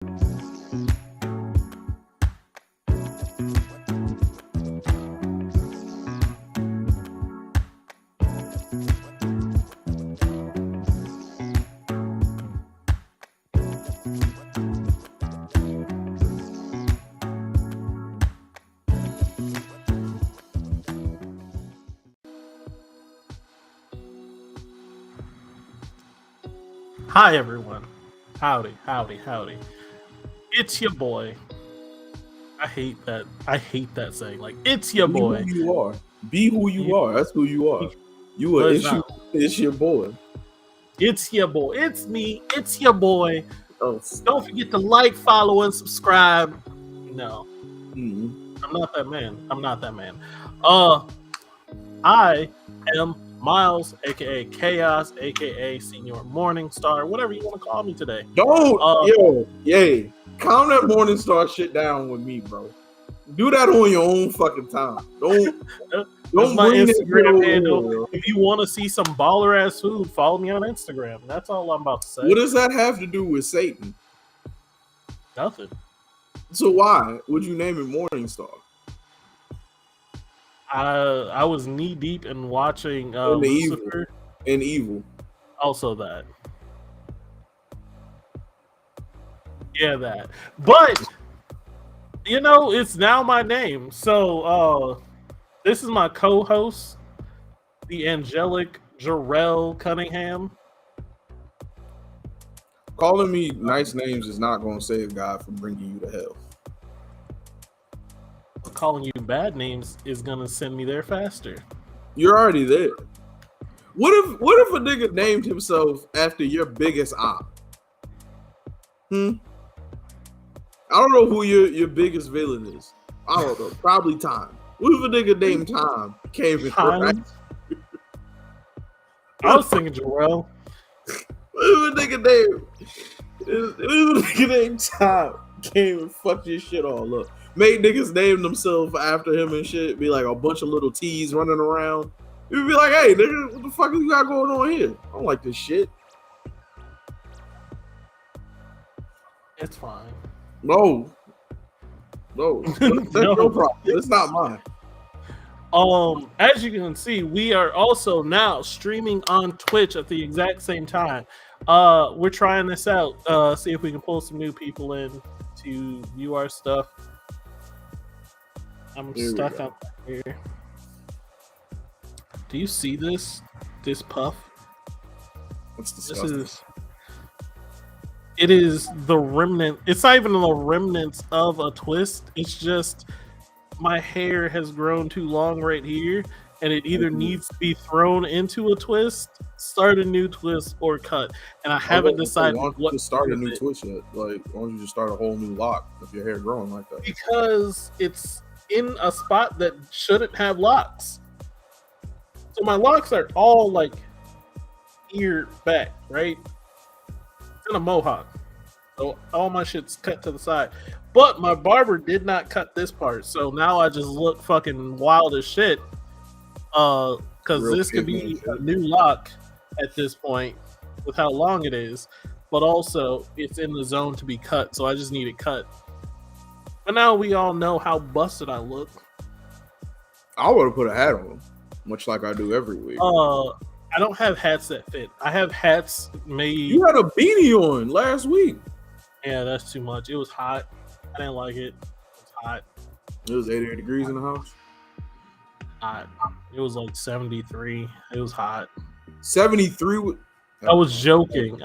Hi everyone. Howdy. It's your boy. I hate that saying. Like, it's your Be boy. who you are. Be who you are. That's who you are. You are issue. It's your boy. It's your boy. It's me. It's your boy. Oh, don't forget to like, follow, and subscribe. No. Mm-hmm. I'm not that man. I am Miles, aka Chaos, aka Senior Morningstar, whatever you want to call me today. Calm that Morningstar shit down with me, bro. Do that on your own fucking time. Don't my Instagram handle. If you want to see some baller ass food, follow me on Instagram. That's all I'm about to say. What does that have to do with Satan? Nothing. So why would you name it Morningstar? I was knee deep in watching Lucifer and Evil. Also that. Yeah, that. But it's now my name. So this is my co-host, the angelic Jarrell Cunningham. Calling me nice names is not going to save God from bringing you to hell. Calling you bad names is gonna send me there faster. You're already there. What if a nigga named himself after your biggest op? I don't know who your biggest villain is. I don't know. Probably Time. What if a nigga named Time came in? Time? I was thinking Jarrell. What if a nigga named Time came and fucked your shit all up? Made niggas name themselves after him and shit. Be like a bunch of little T's running around. You'd be like, hey, nigga, what the fuck you got going on here? I don't like this shit. It's fine. No. That's your problem. It's not mine. As you can see, we are also now streaming on Twitch at the exact same time. We're trying this out. See if we can pull some new people in to view our stuff. I'm stuck up here. Do you see this puff? That's disgusting. It is the remnant. It's not even the remnants of a twist. It's just my hair has grown too long right here, and it either needs to be thrown into a twist, start a new twist, or cut. And I haven't decided what to start a new twist yet. Like, why don't you just start a whole new lock if your hair growing like that? Because it's in a spot that shouldn't have locks. So my locks are all like ear back, right? It's in a mohawk. So all my shit's cut to the side. But my barber did not cut this part. So now I just look fucking wild as shit. Because this could be a new lock at this point with how long it is. But also, it's in the zone to be cut. So I just need it cut. But now we all know how busted I look. I would have put a hat on, much like I do every week. I don't have hats that fit. I have hats made. You had a beanie on last week. Yeah, that's too much. It was hot. I didn't like it. It was hot. It was 88 degrees in the house. Hot. It was like 73. It was hot. 73. I was joking.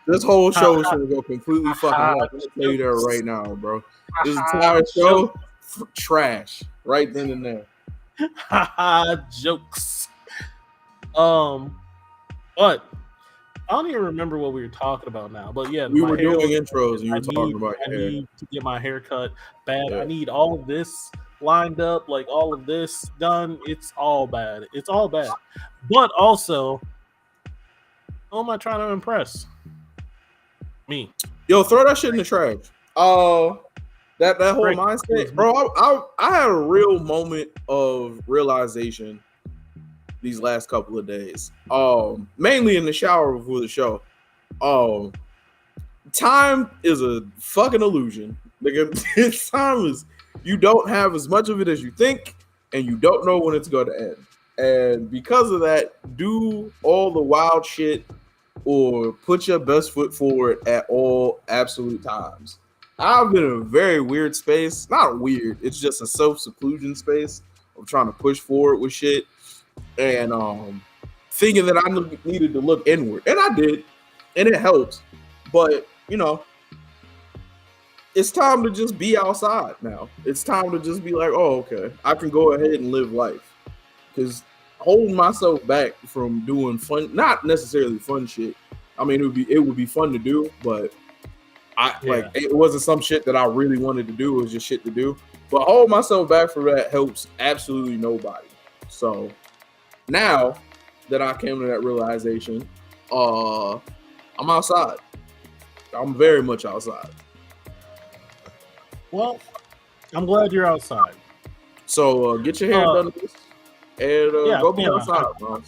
This whole show is going to go completely fucking off. I'm going to tell you that right now, bro. This entire show, trash. Right then and there. Jokes. But I don't even remember what we were talking about now. But yeah, we were doing intros and you were talking about your hair. I need to get my hair cut bad. Yeah. I need all of this lined up, like all of this done. It's all bad. But also, who am I trying to impress? Me. Yo, throw that shit in the trash. That whole mindset, bro. I had a real moment of realization these last couple of days. Mainly in the shower before the show. Time is a fucking illusion. Nigga, time is, you don't have as much of it as you think, and you don't know when it's going to end. And because of that, do all the wild shit or put your best foot forward at all absolute times. I've been in a very weird space. Not weird, it's just a self-seclusion space. I'm trying to push forward with shit. And thinking that I needed to look inward. And I did. And it helped. But, you know, it's time to just be outside now. It's time to just be like, oh, okay, I can go ahead and live life. Because holding myself back from doing fun, not necessarily fun shit. I mean, it would be fun to do, but like it wasn't some shit that I really wanted to do. It was just shit to do. But hold myself back for that helps absolutely nobody. So now that I came to that realization, I'm outside. I'm very much outside. Well, I'm glad you're outside. So get your hair done and go be outside, bro.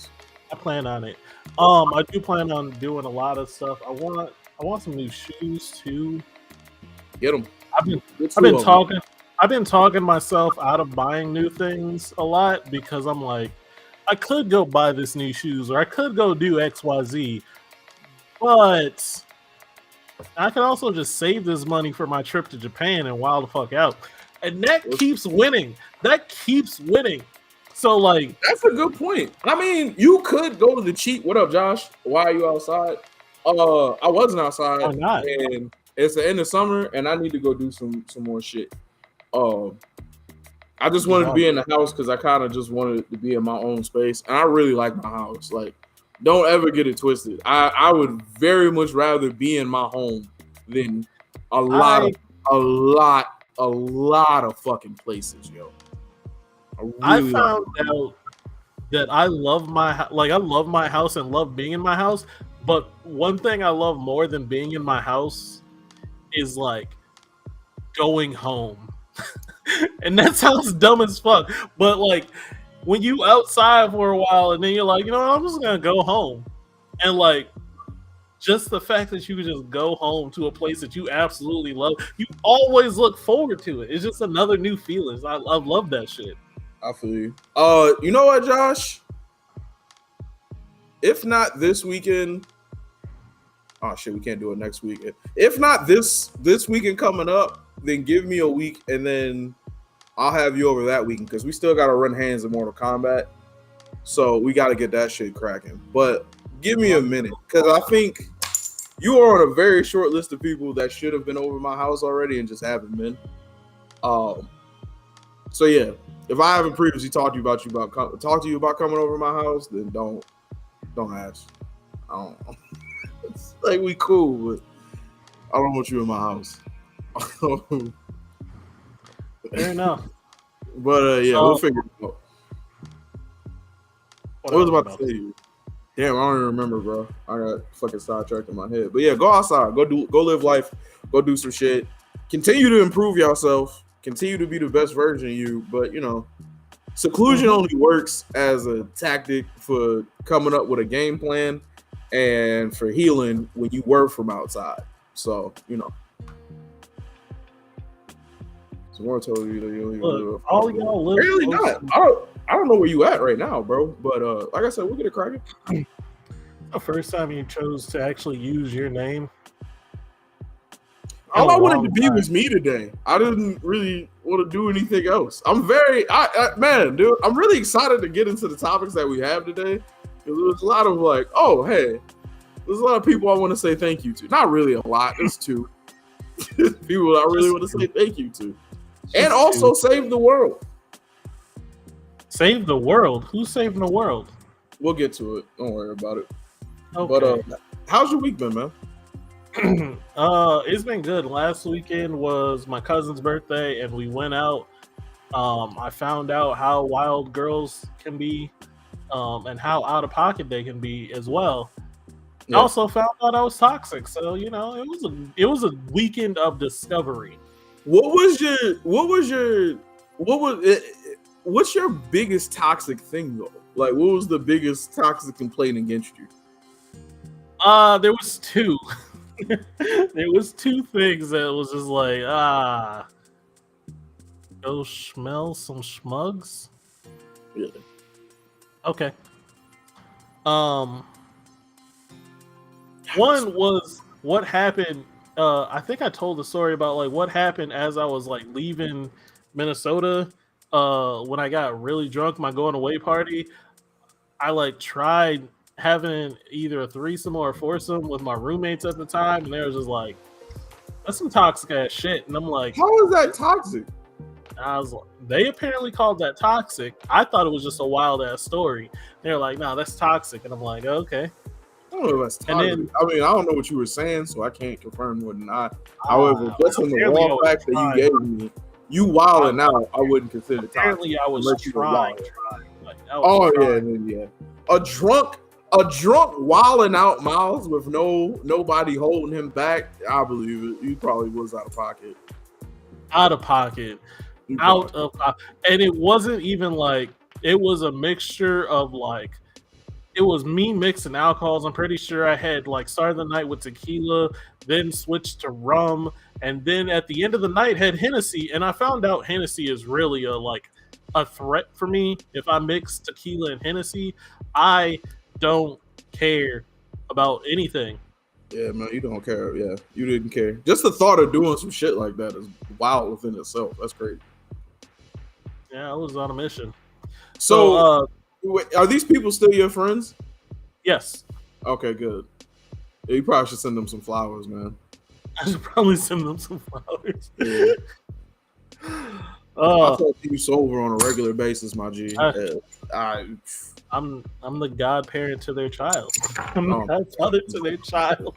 I plan on it. I do plan on doing a lot of stuff. I want some new shoes too. Get them. I've been talking myself out of buying new things a lot because I'm like, I could go buy this new shoes or I could go do XYZ, but I can also just save this money for my trip to Japan and wild the fuck out. And that keeps winning. So, like, that's a good point. I mean, you could go to the cheap. What up, Josh? Why are you outside? I wasn't outside. Why not? And it's the end of summer, and I need to go do some more shit. I just wanted to be in the house because I kind of just wanted to be in my own space, and I really like my house. Like, don't ever get it twisted. I would very much rather be in my home than a lot of fucking places, yo. I found out that I love my house and love being in my house, but one thing I love more than being in my house is like going home. And that sounds dumb as fuck, but like when you outside for a while and then you're like, you know what, I'm just gonna go home, and like just the fact that you can just go home to a place that you absolutely love, you always look forward to it. It's just another new feeling. I love that shit. I feel you. You know what, Josh? If not this weekend, oh shit, we can't do it next weekend. If not this weekend coming up, then give me a week and then I'll have you over that weekend because we still got to run hands in Mortal Kombat. So we got to get that shit cracking. But give me a minute because I think you are on a very short list of people that should have been over my house already and just haven't been. So yeah, if I haven't previously talked to you about coming over my house, then don't ask. I don't know. It's like we cool, but I don't want you in my house. Fair enough. But yeah, we'll figure it out. What was I about to say to you? Damn, I don't even remember, bro. I got fucking sidetracked in my head. But yeah, go outside, go live life, go do some shit. Continue to improve yourself. Continue to be the best version of you. But you know, seclusion only works as a tactic for coming up with a game plan and for healing when you work from outside. So you know. So I told you that you look, all y'all live. Really not. I don't know where you at right now, bro. But like I said, we'll get it cracking. The first time you chose to actually use your name. All I wanted to be was me today. I didn't really want to do anything else. Man, dude, I'm really excited to get into the topics that we have today. There's a lot of like, oh, hey, there's a lot of people I want to say thank you to. Not really a lot. There's two people I really want to say thank you to. And also save the world. Save the world? Who's saving the world? We'll get to it. Don't worry about it. Okay. But how's your week been, man? It's been good. Last weekend was my cousin's birthday and we went out. I found out how wild girls can be, and how out of pocket they can be as well. Yeah. I also found out I was toxic. So, you know, it was a weekend of discovery. What's your biggest toxic thing though? Like, what was the biggest toxic complaint against you? There was two. There was two things that was just like, go smell some schmugs. Yeah. Okay. One was what happened. I think I told the story about like what happened as I was like leaving Minnesota. When I got really drunk, my going away party, I like tried having either a threesome or a foursome with my roommates at the time, and they were just like, "That's some toxic ass shit." And I'm like, How is that toxic? I was like, they apparently called that toxic. I thought it was just a wild ass story. They're like, "No, that's toxic," and I'm like, "Okay." I don't know if that's And toxic. then- I mean, I don't know what you were saying, so I can't confirm or deny. However, just in the apparently I raw was fact that you trying. gave me, you wilding out, I wouldn't consider toxic. Apparently, I was Unless you were trying. wild. Like, I was Oh yeah, trying. yeah. A drunk wilding out Miles with nobody holding him back. I believe it. You probably was out of pocket. Out of pocket. You Out probably- of and it wasn't even like it was a mixture of like it was me mixing alcohols. I'm pretty sure I had like started the night with tequila, then switched to rum, and then at the end of the night had Hennessy. And I found out Hennessy is really a threat for me. If I mix tequila and Hennessy, I don't care about anything. Yeah, man, you don't care. Yeah, you didn't care. Just the thought of doing some shit like that is wild within itself. That's crazy. Yeah, I was on a mission. So, wait, are these people still your friends? Yes, Okay, good. Yeah, you probably should send them some flowers, man. I should probably send them some flowers. Yeah. I Oh, talk to you sober on a regular basis, my G. I'm the godparent to their child. I'm the Oh. godfather to their child.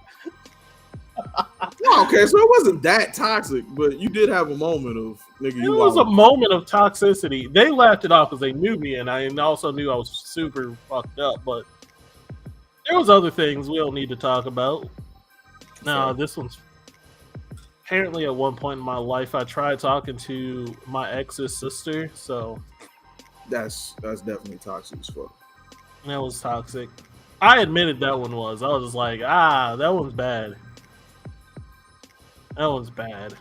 Okay, so it wasn't that toxic, but you did have a moment of nigga. It You was a wild. moment of toxicity. They laughed it off because they knew me, and I also knew I was super fucked up. But there was other things we don't need to talk about. No, this one's apparently at one point in my life I tried talking to my ex's sister, so That's definitely toxic as fuck. that was toxic. I admitted that one was. I was just like, that one's bad. That one's bad.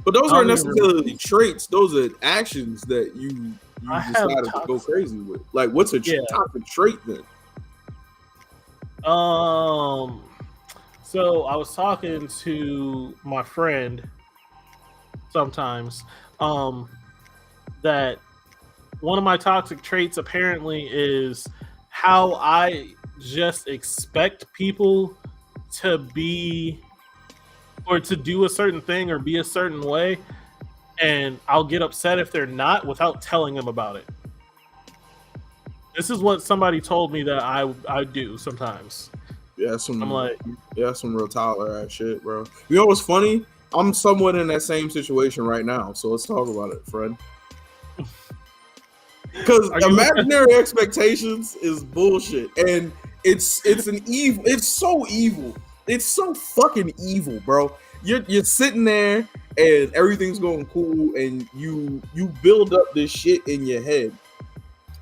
But those I aren't don't even necessarily traits; those are actions that you I have decided to go toxic- crazy with. Like, what's a Yeah. toxic trait then? So I was talking to my friend sometimes, that one of my toxic traits apparently is how I just expect people to be or to do a certain thing or be a certain way, and I'll get upset if they're not without telling them about it. This is what somebody told me that I do sometimes. Yeah, some I'm like, some real Tyler ass shit, bro. You know what's funny? I'm somewhat in that same situation right now, so let's talk about it, friend. Because Are you- imaginary expectations is bullshit, and it's an evil. It's so evil. It's so fucking evil, bro. You're sitting there and everything's going cool, and you build up this shit in your head,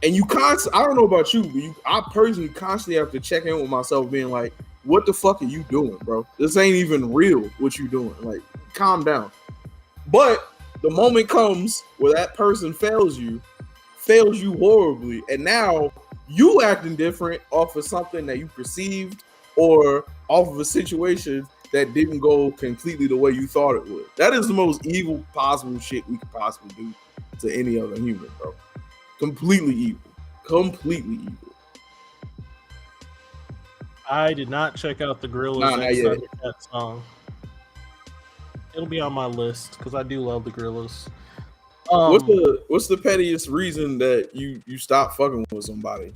and you constantly. I don't know about you, but I personally constantly have to check in with myself, being like, "What the fuck are you doing, bro? This ain't even real. What you doing? Like, calm down." But the moment comes where that person fails you horribly, and now you acting different off of something that you perceived or off of a situation that didn't go completely the way you thought it would. That is the most evil possible shit we could possibly do to any other human, bro. Completely evil. Completely evil. I did not check out the Gorillaz Nah, not X yet. Thundercat song. It'll be on my list because I do love the Gorillaz. What's the pettiest reason that you stopped fucking with somebody,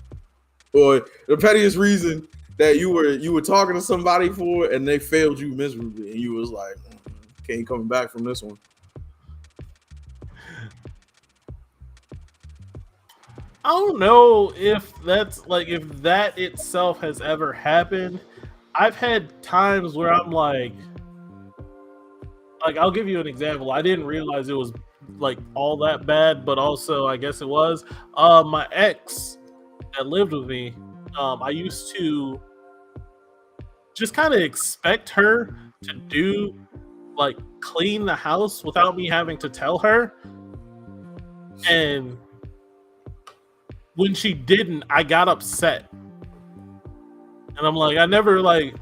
or the pettiest reason that you were talking to somebody for and they failed you miserably, and you was like, "Can't coming back from this one." I don't know if that's like if that itself has ever happened. I've had times where I'm like I'll give you an example. I didn't realize it was like all that bad, but also I guess it was. My ex that lived with me, I used to just kind of expect her to do like clean the house without me having to tell her. And when she didn't, I got upset. And I'm like, I never like,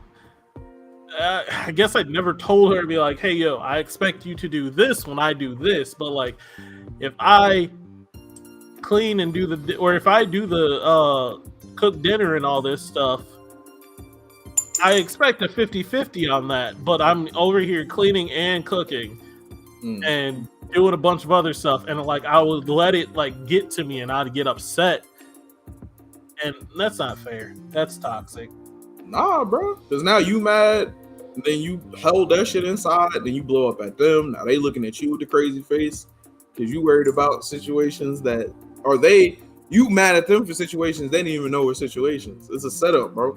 I guess I'd never told her to be like, hey, yo, I expect you to do this when I do this. But like, if I clean and do the, or if I do the cook dinner and all this stuff, I expect a 50-50 on that. But I'm over here cleaning and cooking and doing a bunch of other stuff. And like, I would let it like get to me and I'd get upset. And that's not fair. That's toxic. Nah, bro. Because now you mad, then you held that shit inside, then you blow up at them. Now they looking at you with the crazy face because you worried about situations that, or you mad at them for situations they didn't even know were situations. It's a setup, bro.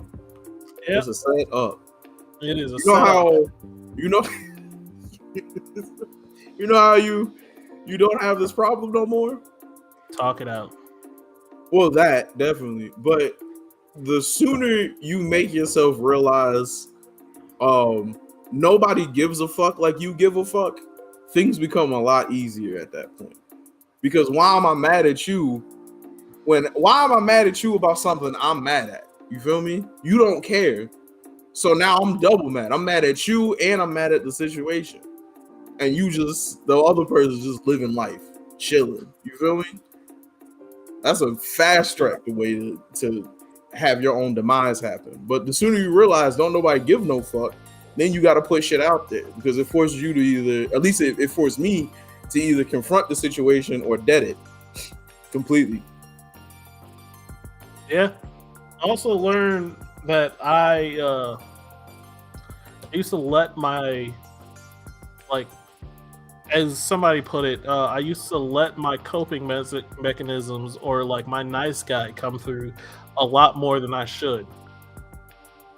Yep. It's a setup. It is a you know setup. How, you know, you know how you don't have this problem no more? Talk it out. Well, that definitely. But the sooner you make yourself realize nobody gives a fuck like you give a fuck, things become a lot easier at that point. Because why am I mad at you why am I mad at you about something I'm mad at? You feel me? You don't care. So now I'm double mad. I'm mad at you and I'm mad at the situation. And the other person's just living life, chilling. You feel me? That's a fast track the way to have your own demise happen. But the sooner you realize don't nobody give no fuck, then you got to put shit out there because it forces you to either, at least it forced me to either confront the situation or dead it completely. Yeah. I also learned that I used to let my, like, as somebody put it, I used to let my coping mechanisms or like my nice guy come through a lot more than I should.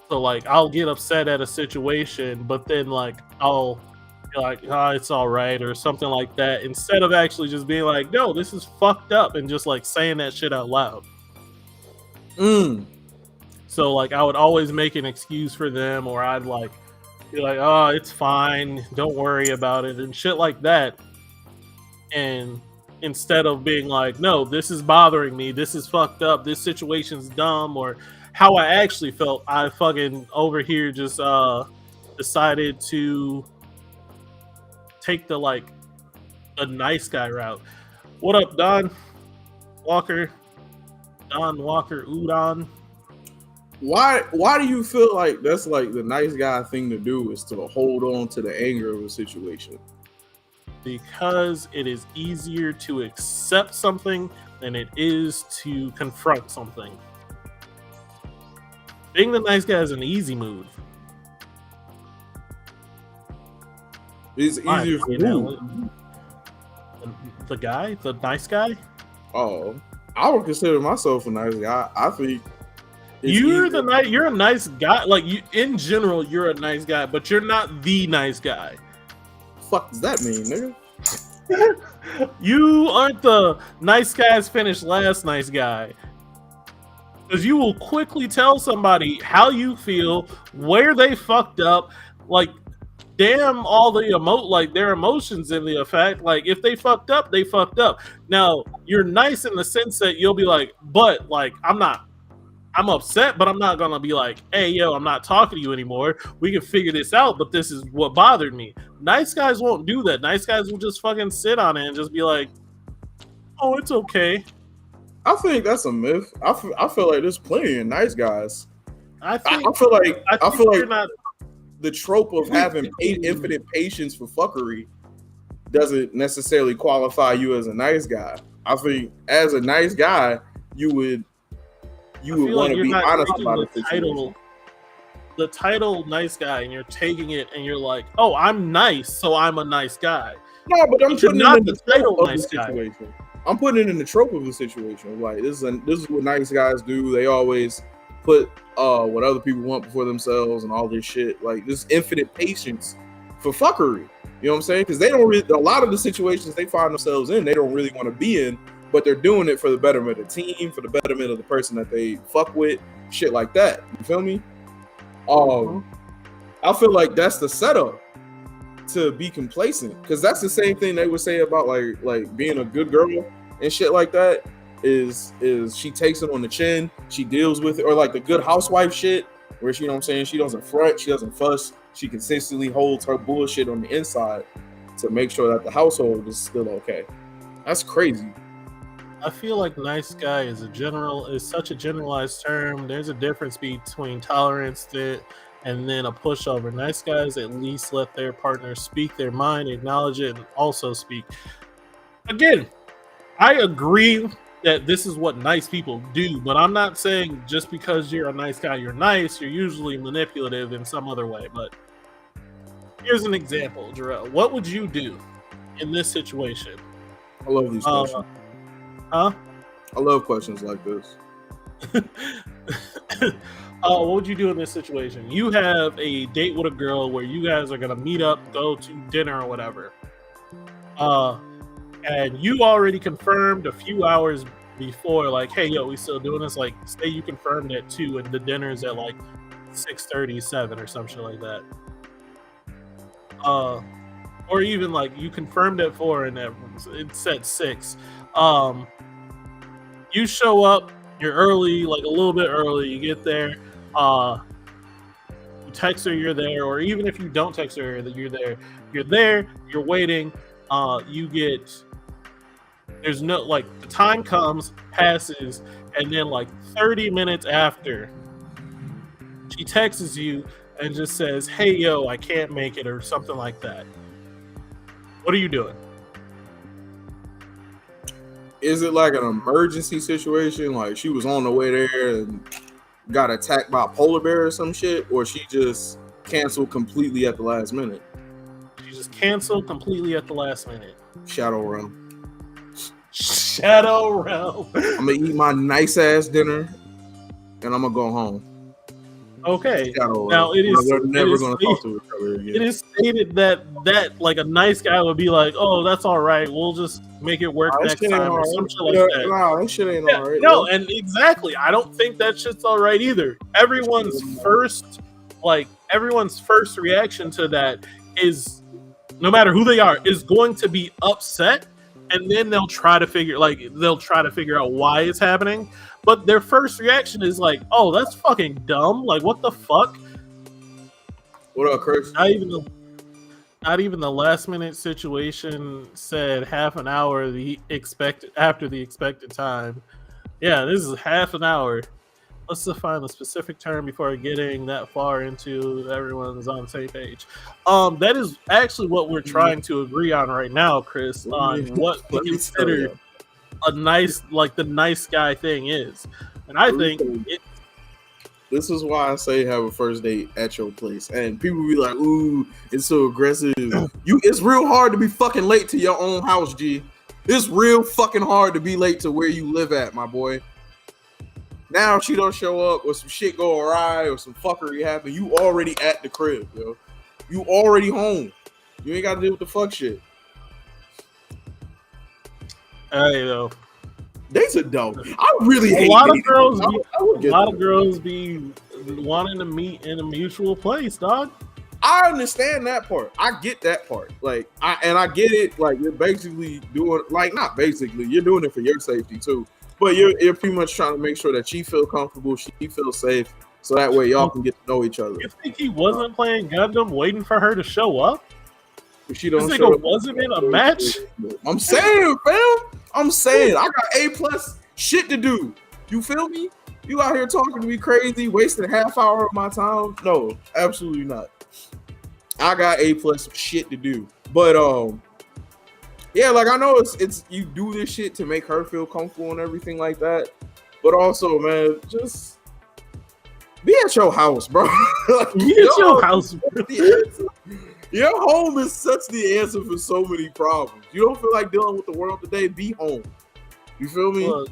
So like I'll get upset at a situation, but then like I'll be like, oh, it's all right or something like that, instead of actually just being like, no, this is fucked up, and just like saying that shit out loud. So like I would always make an excuse for them, or I'd like be like, oh, it's fine, don't worry about it, and shit like that. And instead of being like, no, this is bothering me, this is fucked up, this situation's dumb, or how I actually felt, I fucking over here just decided to take the like a nice guy route. What up, Don Walker? Udon. Why do you feel like that's like the nice guy thing to do is to hold on to the anger of a situation? Because it is easier to accept something than it is to confront something. Being the nice guy is an easy move. It's easier for who? The nice guy? Oh, I would consider myself a nice guy. I think you're a nice guy. Like you, in general, you're a nice guy, but you're not the nice guy. Fuck does that mean, nigga? You aren't the nice guys finish last nice guy. Because you will quickly tell somebody how you feel, where they fucked up, like damn all the their emotions in the effect. Like if they fucked up, they fucked up. Now you're nice in the sense that you'll be like, but like I'm upset, but I'm not gonna be like, hey yo, I'm not talking to you anymore. We can figure this out, but this is what bothered me. Nice guys won't do that. Nice guys will just fucking sit on it and just be like, oh, it's okay. I think that's a myth. I feel like there's plenty of nice guys. I feel like the trope of having infinite patience for fuckery doesn't necessarily qualify you as a nice guy. I think as a nice guy, you would want to be honest about the situation. The title nice guy, and you're taking it and you're like, oh, I'm nice, so I'm a nice guy. No, but I'm putting it in the title of nice the situation. I'm putting it in the trope of the situation. Like this is what nice guys do. They always put what other people want before themselves and all this shit. Like this infinite patience for fuckery. You know what I'm saying? Because they don't really, a lot of the situations they find themselves in, they don't really want to be in, but they're doing it for the betterment of the team, for the betterment of the person that they fuck with, shit like that. You feel me? I feel like that's the setup to be complacent, because that's the same thing they would say about like being a good girl and shit like that. Is she takes it on the chin, she deals with it, or like the good housewife shit, where she, you know what I'm saying, she doesn't front, she doesn't fuss, she consistently holds her bullshit on the inside to make sure that the household is still okay. That's crazy. I feel like nice guy is such a generalized term. There's a difference between tolerance and then a pushover. Nice guys at least let their partner speak their mind, acknowledge it, and also speak. Again, I agree that this is what nice people do, but I'm not saying just because you're a nice guy, you're nice. You're usually manipulative in some other way. But here's an example, Jarrell. What would you do in this situation? I love these questions. I love questions like this. What would you do in this situation? You have a date with a girl where you guys are gonna meet up, go to dinner or whatever. And you already confirmed a few hours before, like, hey, yo, we still doing this? Like, say you confirmed at 2 and the dinner's at like 6:30, 7 or some shit like that. Or even like you confirmed at 4 and it's at 6. You show up, you're early, like a little bit early, you get there, you text her you're there, or even if you don't text her that you're there, you're waiting, there's no, like, the time passes, and then like 30 minutes after, she texts you and just says, hey, yo, I can't make it, or something like that. What are you doing? Is it like an emergency situation? Like she was on the way there and got attacked by a polar bear or some shit? Or she just canceled completely at the last minute? She just canceled completely at the last minute. Shadow Realm. Shadow Realm. I'm going to eat my nice ass dinner and I'm going to go home. Okay. Shadow now Realm. We're never going to talk to each other again. It is stated that like a nice guy would be like, oh, that's all right. We'll just make it work next time or some shit like that. Nah, that shit ain't all right. No, and exactly. I don't think that shit's all right either. Everyone's first reaction to that is, no matter who they are, is going to be upset, and then they'll try to figure out why it's happening. But their first reaction is like, oh, that's fucking dumb. Like, what the fuck? What up, Chris? Not even the last minute situation said half an hour after the expected time. Yeah, this is half an hour. Let's define the specific term before getting that far into everyone's on the same page. That is actually what we're trying to agree on right now, Chris, on what we consider the nice guy thing is. And I think this is why I say have a first date at your place. And people be like, ooh, it's so aggressive. It's real hard to be fucking late to your own house, G. It's real fucking hard to be late to where you live at, my boy. Now if she don't show up or some shit go awry or some fuckery happen, you already at the crib, yo. You already home. You ain't got to deal with the fuck shit. You know. Dates are dope. I really hate a lot of girls be wanting to meet in a mutual place, dog. I understand that part. I get that part. Like, I get it. Like, you're basically doing, like, not basically, you're doing it for your safety too. But you're pretty much trying to make sure that she feel comfortable, she feels safe, so that way y'all can get to know each other. You think he wasn't playing Gundam, waiting for her to show up? If she don't this show nigga up, wasn't in a match. I'm saying, fam. I got A+ shit to do. You feel me? You out here talking to me crazy, wasting a half hour of my time? No, absolutely not. I got A+ shit to do. But yeah, like I know it's you do this shit to make her feel comfortable and everything like that. But also, man, just be at your house, bro. Be at your house, bro. Your home is such the answer for so many problems. You don't feel like dealing with the world today? Be home. You feel me? Look,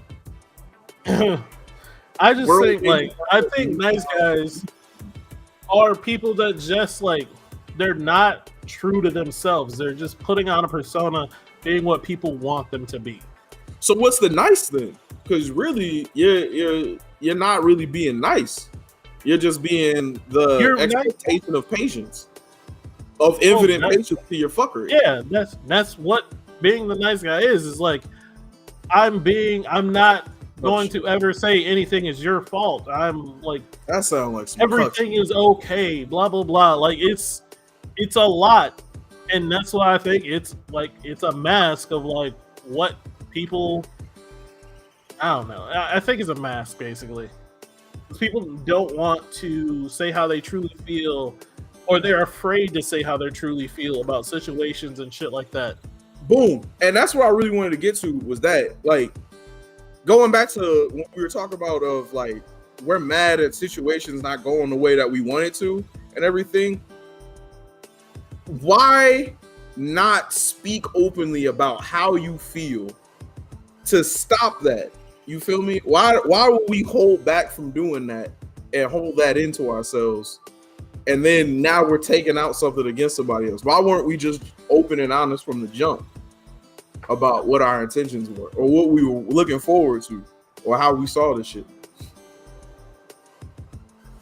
I just think I think nice guys are people that just like they're not true to themselves. They're just putting on a persona, being what people want them to be. So what's the nice thing? Because really, you're not really being nice. You're just being the You're expectation of patience, of infinite patience to your fuckery. Yeah, that's what being the nice guy is. Is like I'm not going to ever say anything is your fault. I'm like that sounds like some everything is okay. Blah blah blah. Like it's a lot, and that's why I think it's a mask of like what people. I don't know. I think it's a mask basically. People don't want to say how they truly feel, or they're afraid to say how they truly feel about situations and shit like that. Boom. And that's what I really wanted to get to was that, like, going back to what we were talking about of like we're mad at situations not going the way that we wanted to and everything. Why not speak openly about how you feel to stop that? You feel me? Why would we hold back from doing that and hold that into ourselves? And then now we're taking out something against somebody else. Why weren't we just open and honest from the jump about what our intentions were or what we were looking forward to or how we saw this shit?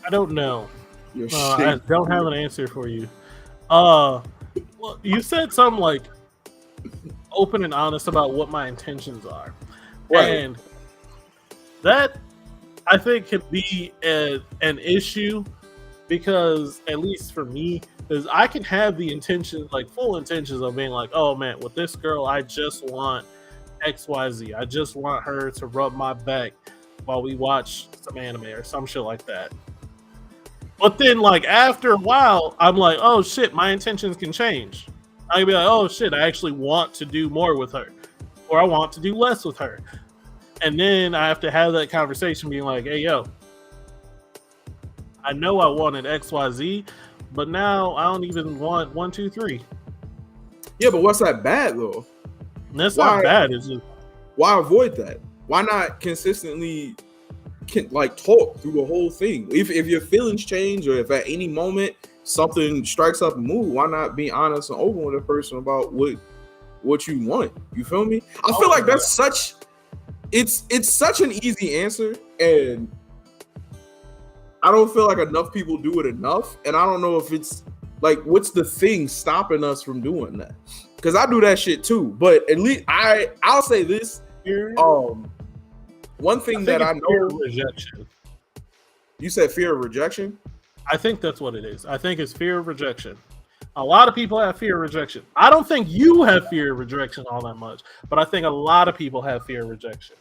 I don't know. I don't have an answer for you. Well, you said something like open and honest about what my intentions are. Right. And that I think could be an issue because, at least for me, is I can have the intentions, like full intentions of being like, oh man, with this girl, I just want XYZ. I just want her to rub my back while we watch some anime or some shit like that. But then, like, after a while, I'm like, oh shit, my intentions can change. I can be like, oh shit, I actually want to do more with her, or I want to do less with her. And then I have to have that conversation being like, hey, yo, I know I wanted XYZ, but now I don't even want 1, 2, 3. Yeah, but what's that bad, though? And that's not bad. It's just... Why avoid that? Why not consistently talk through the whole thing? If your feelings change or if at any moment something strikes up a mood, why not be honest and open with a person about what you want? You feel me? I feel like that's such... It's such an easy answer, and I don't feel like enough people do it enough. And I don't know if it's like, what's the thing stopping us from doing that? Because I do that shit too. But at least I'll say this. One thing that I know, fear of rejection. You said fear of rejection? I think that's what it is. I think it's fear of rejection. A lot of people have fear of rejection. I don't think you have fear of rejection all that much, but I think a lot of people have fear of rejection.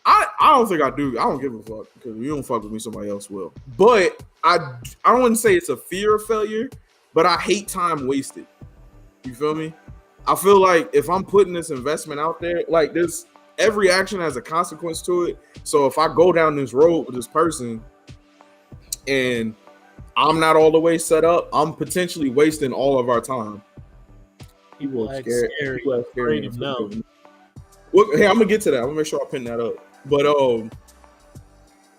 I don't think I do. I don't give a fuck because if you don't fuck with me, somebody else will. But I don't want to say it's a fear of failure, but I hate time wasted. You feel me? I feel like if I'm putting this investment out there, like every action has a consequence to it. So if I go down this road with this person and I'm not all the way set up, I'm potentially wasting all of our time. People are scared. People are scared. Well, hey, I'm gonna get to that. I'm gonna make sure I pin that up. But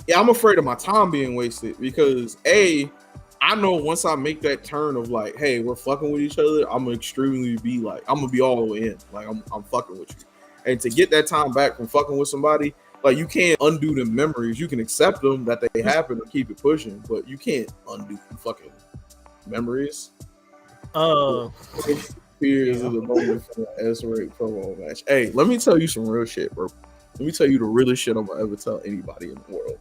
yeah, I'm afraid of my time being wasted because I know once I make that turn of like, hey, we're fucking with each other, I'm gonna be all the way in. Like I'm fucking with you. And to get that time back from fucking with somebody, like you can't undo the memories. You can accept them that they happen and keep it pushing, but you can't undo fucking memories. Fears of the moment for the S-Rate promo match. Hey, let me tell you some real shit, bro. Let me tell you the realest shit I'm gonna ever tell anybody in the world.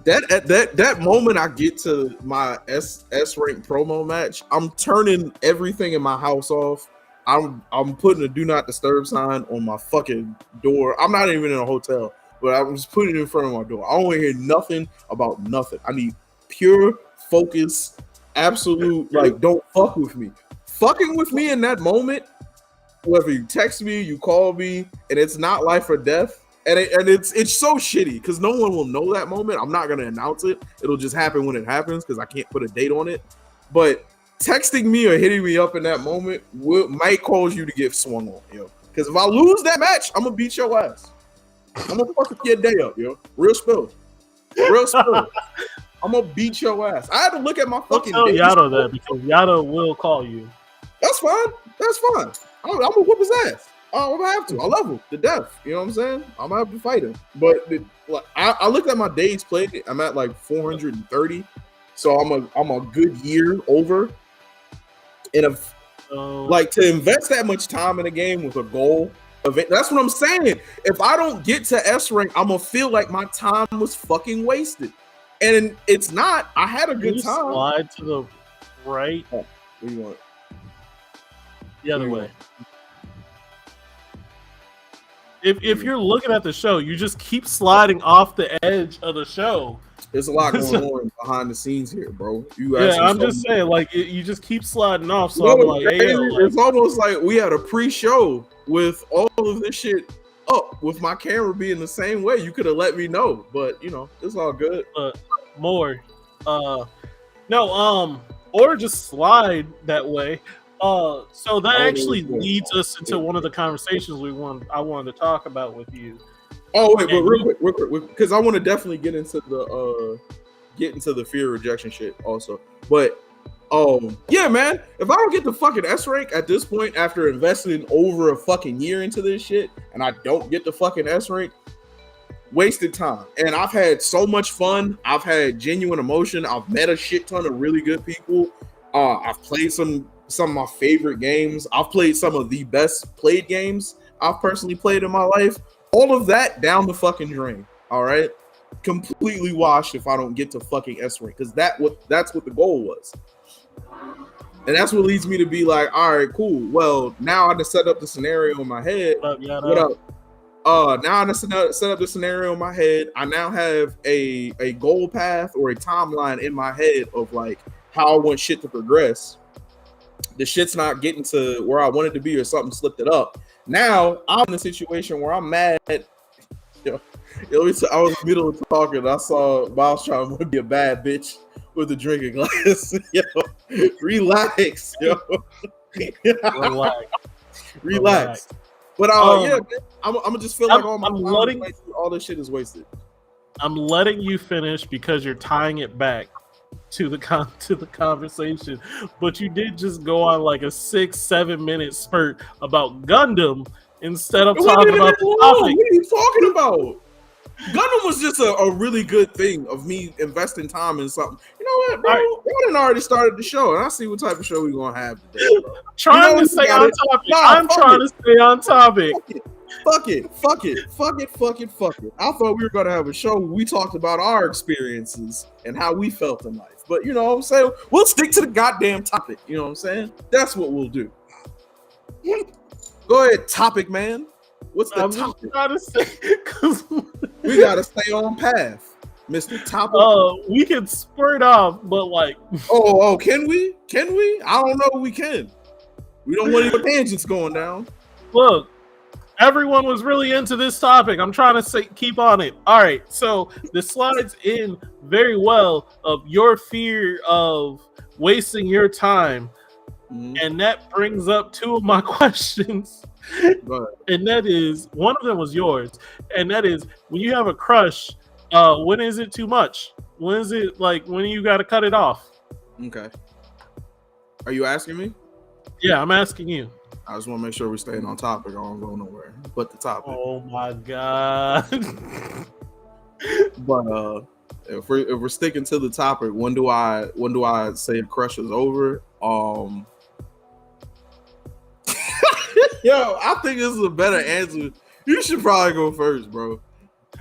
That moment I get to my S-Rank promo match, I'm turning everything in my house off. I'm putting a do not disturb sign on my fucking door. I'm not even in a hotel, but I'm just putting it in front of my door. I don't want to hear nothing about nothing. I need pure focus, absolute, like, don't fuck with me. Fucking with me in that moment, whether you text me, you call me, and it's not life or death, and it's so shitty because no one will know that moment. I'm not gonna announce it. It'll just happen when it happens because I can't put a date on it. But texting me or hitting me up in that moment might cause you to get swung on, yo. Because if I lose that match, I'm gonna beat your ass. I'm gonna fucking your day up, yo. Real spill. I'm gonna beat your ass. I had to look at my fucking. Don't tell Yato that because Yato will call you. That's fine. I'm gonna whoop his ass. Oh, I'm gonna have to. I love him to death. You know what I'm saying? I'm gonna have to fight him. But I looked at my days played. I'm at like 430, so I'm a good year over. And if like to invest that much time in a game with a goal event, that's what I'm saying. If I don't get to S rank, I'm gonna feel like my time was fucking wasted. And it's not. I had a good time. Slide to the right. Oh, what do you want? The other way. If you're looking at the show, you just keep sliding off the edge of the show. There's a lot going on behind the scenes here, bro. I'm just saying, like you just keep sliding off. So I'm like, hey, it's almost like we had a pre-show with all of this shit up, with my camera being the same way. You could have let me know, but you know, it's all good. Or just slide that way. So that actually leads us into one of the conversations I wanted to talk about with you. Oh wait, but real quick, because I want to definitely get into the fear of rejection shit also. But yeah, man, if I don't get the fucking S rank at this point after investing over a fucking year into this shit, and I don't get the fucking S rank, wasted time. And I've had so much fun. I've had genuine emotion. I've met a shit ton of really good people. I've played some of my favorite games. I've played some of the best played games I've personally played in my life. All of that down the fucking drain. All right, completely washed if I don't get to fucking S rank, because that's what the goal was. And that's what leads me to be like, all right, cool. Well, now I just set up the scenario in my head. What up? Now I just set up the scenario in my head. I now have a goal path or a timeline in my head of like how I want shit to progress. The shit's not getting to where I wanted to be, or something slipped it up. Now I'm in a situation where I'm mad. I was in the middle of talking, and I saw Miles trying to be a bad bitch with a drinking glass. Relax, relax. But yeah, man, I'm gonna just feel like all this shit is wasted. I'm letting you finish because you're tying it back to the conversation, but you did just go on like a 6-7 minute spurt about Gundam instead of talking about the topic. What are you talking about? Gundam was just a really good thing of me investing time in something. You know what, bro? We done already started the show, and I see what type of show we're gonna have today, bro. Trying to stay on topic. I'm trying to stay on topic. Fuck it. I thought we were gonna have a show where we talked about our experiences and how we felt in life. But you know what I'm saying? We'll stick to the goddamn topic. You know what I'm saying? That's what we'll do. Go ahead, topic, man. What's the topic? Just trying to say, cause we gotta stay on path, Mr. Topic. We can spurt off, but like, can we? Can we? I don't know. We can. We don't want any tangents going down. Look, everyone was really into this topic. I'm trying to keep on it. All right, so this slides in very well of your fear of wasting your time, and that brings up two of my questions. And that is, one of them was yours, and that is, when you have a crush, when is it too much? When is it like when you got to cut it off? Okay. Are you asking me? Yeah, I'm asking you. I just want to make sure we're staying on topic. I don't go nowhere but the topic. Oh my god. But if we're sticking to the topic, when do I say a crush is over? Yo, I think this is a better answer. You should probably go first, bro.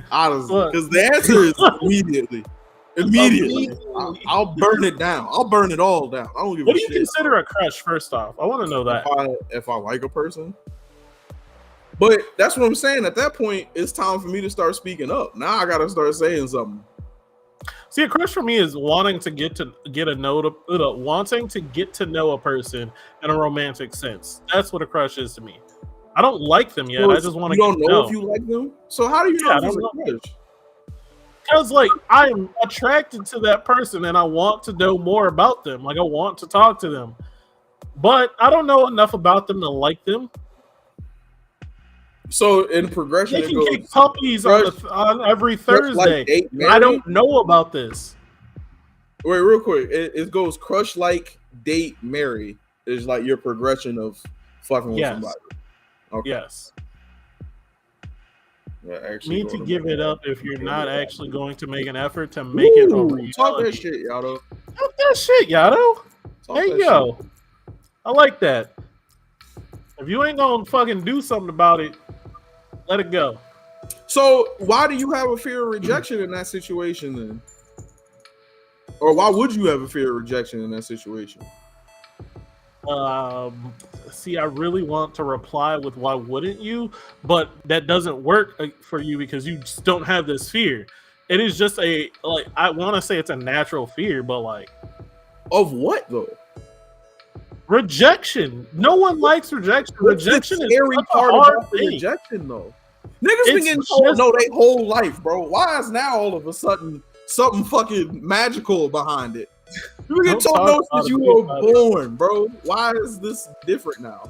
Honestly, because the answer is immediately. I'll burn it down. I'll burn it all down. I don't give a shit. What do you consider a crush? First off, I want to know that. If I like a person, but that's what I'm saying. At that point, it's time for me to start speaking up. Now I gotta start saying something. See, a crush for me is wanting to get to know a person in a romantic sense. That's what a crush is to me. I don't like them yet. I just want to. You don't know if you like them. So how do you know if it's a crush? Because like I'm attracted to that person and I want to know more about them. Like I want to talk to them, but I don't know enough about them to like them. So in progression, they can kick puppies on every Thursday. Like I don't know about this. Wait, real quick. It goes crush, like, date, marry is like your progression of fucking with somebody. Okay. Yes. Yeah, You actually need to going give make it that. up if you're not actually going to make an effort to make it a reality. Talk that shit, Yado. Talk that shit, Yato. Talk Hey, that yo. I like that. If you ain't gonna fucking do something about it, let it go. shit. So why do you have a fear of rejection in that situation then? Or why would you have a fear of rejection in that situation? See, I really want to reply with why wouldn't you, but that doesn't work for you because you just don't have this fear. It is just I want to say it's a natural fear, but like Of what though? rejection. No one likes rejection. What's Rejection the is scary such a part hard about the thing. rejection though? Niggas been It's getting told just- no their whole life, bro. Why is now all of a sudden something fucking magical behind it? You been getting Don't told talk no about since it, you think were about it. born, bro. Why is this different now?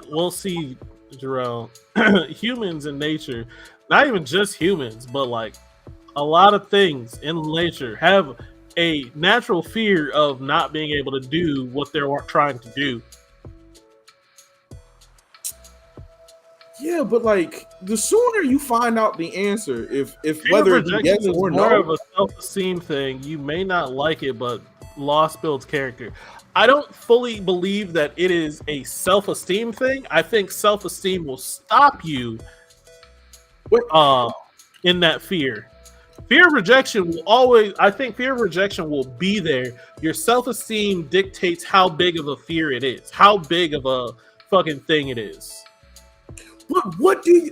We'll see, Jarrell. Humans in nature, not even just humans, but like a lot of things in nature have a natural fear of not being able to do what they're trying to do. Yeah, but like the sooner you find out the answer, if Fear whether of it's rejection yes is or more no, of a self-esteem thing. You may not like it, but loss builds character. I don't fully believe that it is a self-esteem thing. I think self-esteem will stop you Wait. in that fear. Fear of rejection will always, I think fear of rejection will be there. Your self-esteem dictates how big of a fear it is, how big of a fucking thing it is. but what do you?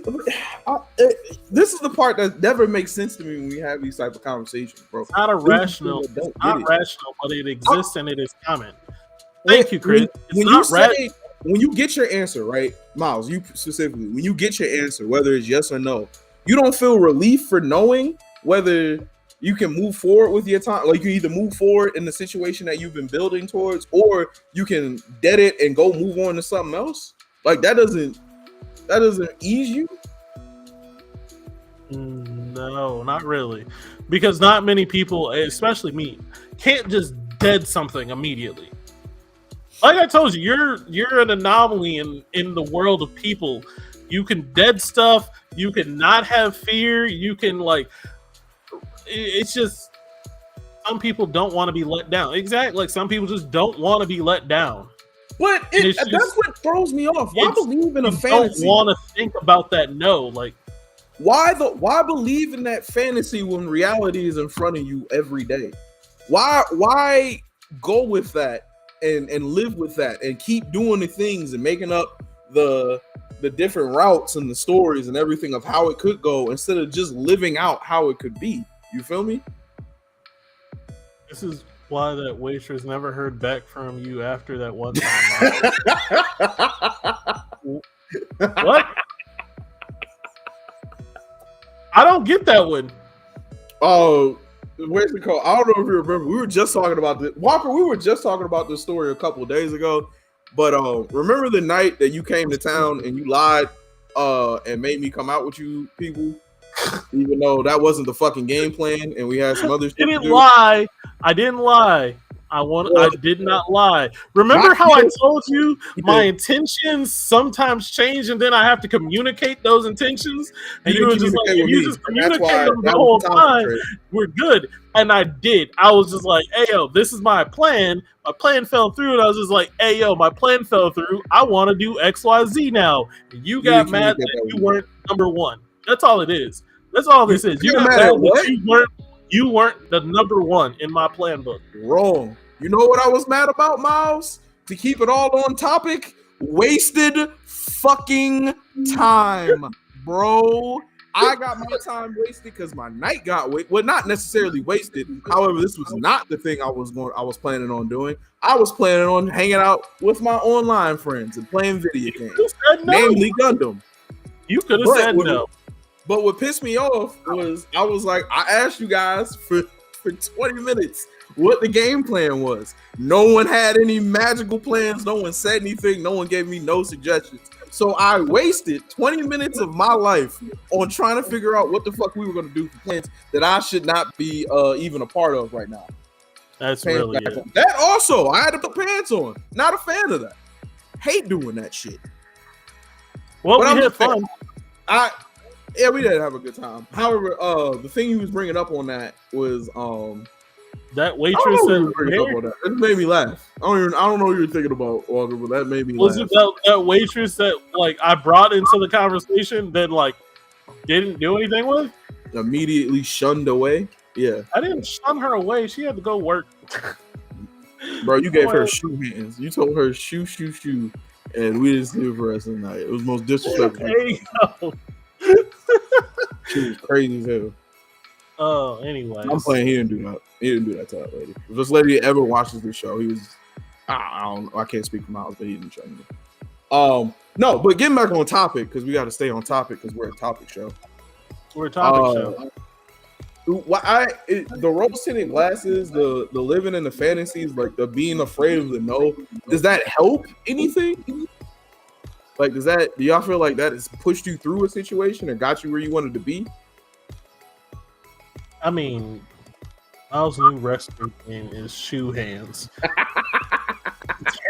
This is the part that never makes sense to me when we have these type of conversations, bro. It's not irrational. People that It's don't not get it. rational, but it exists and it is common. Thank you, Chris. When It's you not ra- say when you get your answer, right, Miles, you specifically, when you get your answer, whether it's yes or no, you don't feel relief for knowing whether you can move forward with your time. Like you either move forward in the situation that you've been building towards, or you can dead it and go move on to something else. Like that doesn't ease you. No, not really. Because not many people, especially me, can't just dead something immediately. Like I told you, you're an anomaly in the world of people. You can dead stuff, you can not have fear, you can like it's just some people don't want to be let down. Exactly. Like some people just don't want to be let down. But It's that's just- what throws me off. Why it's- believe in a You don't fantasy? want to think about that. No, like Why believe in that fantasy when reality is in front of you every day? Why go with that and live with that and keep doing the things and making up the different routes and the stories and everything of how it could go instead of just living out how it could be? You feel me? this is why that waitress never heard back from you after that one time. What? I don't get that one. Oh, where's the call? I don't know if you remember. We were just talking about this. Walker, we were just talking about this story a couple of days ago. But remember the night that you came to town and you lied and made me come out with you people? Even though that wasn't the fucking game plan and we had some other shit I to didn't do. lie. I didn't lie. I did not lie. Remember how I told you my intentions sometimes change and then I have to communicate those intentions? And you were just like, if you just communicate them the whole time, we're good. And I did. I was just like, hey, yo, this is my plan. My plan fell through. And I was just like, hey, yo, my plan fell through. I want to do XYZ now. And you got mad that you weren't number one. That's all it is. That's all this is. You got mad that you weren't the number one in my plan book. Wrong. You know what I was mad about, Miles? To keep it all on topic, wasted fucking time, bro. I got my time wasted because my night got wasted. Well, not necessarily wasted. However, this was not the thing I was planning on doing. I was planning on hanging out with my online friends and playing video games, namely Gundam. You could have said no. But what pissed me off was I was like, I asked you guys for 20 minutes what the game plan was. No one had any magical plans. No one said anything. No one gave me no suggestions. So I wasted 20 minutes of my life on trying to figure out what the fuck we were going to do for plans that I should not be even a part of right now. That's really it. That also, I had to put pants on. Not a fan of that. hate doing that shit. Well, But we had fun. Yeah, we did have a good time. However, the thing he was bringing up on that was That I waitress don't know and what you were bringing up on that. It made me laugh. I don't know what you were thinking about, Walker, but that made me was laugh. it that waitress that like I brought into the conversation that like didn't do anything with? Immediately shunned away. Yeah, I didn't shun her away. She had to go work. bro, you gave her Well, shoe hands. You told her shoe, and we didn't see her for the rest of the night. It was most disrespectful. Hey, yo. She was crazy as hell. Anyways. I'm playing. He didn't do that. He didn't do that to that lady. If this lady ever watches this show, he was. I don't know. I can't speak for Miles, but he didn't show me. No, but getting back on topic because we got to stay on topic because we're a topic show. We're a topic show. The rose tinted glasses, the living in the fantasies, like the being afraid of the no. Does that help anything? Like, do y'all feel like that has pushed you through a situation or got you where you wanted to be? I mean, Miles' new wrestling thing is shoe hands.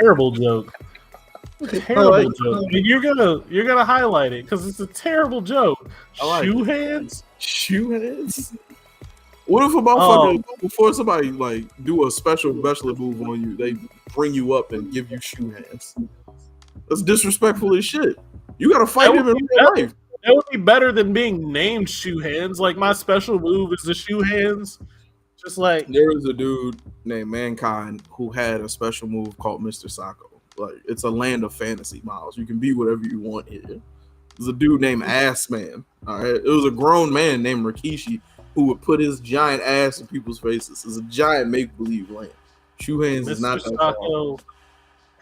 Terrible joke. Terrible joke. And you're gonna highlight it because it's a terrible joke. Shoe hands. Shoe hands. What if a motherfucker before somebody like do a special move on you, they bring you up and give you shoe hands? That's disrespectful as shit. You gotta fight him in real life. That would be better than being named shoe hands. Like my special move is the shoe hands. Just like there was a dude named Mankind who had a special move called Mr. Sacco. Like it's a land of fantasy, Miles. You can be whatever you want here. There's a dude named Ass Man. All right, it was a grown man named Rikishi who would put his giant ass in people's faces. It's a giant make believe land. Shoe hands is not that Sacco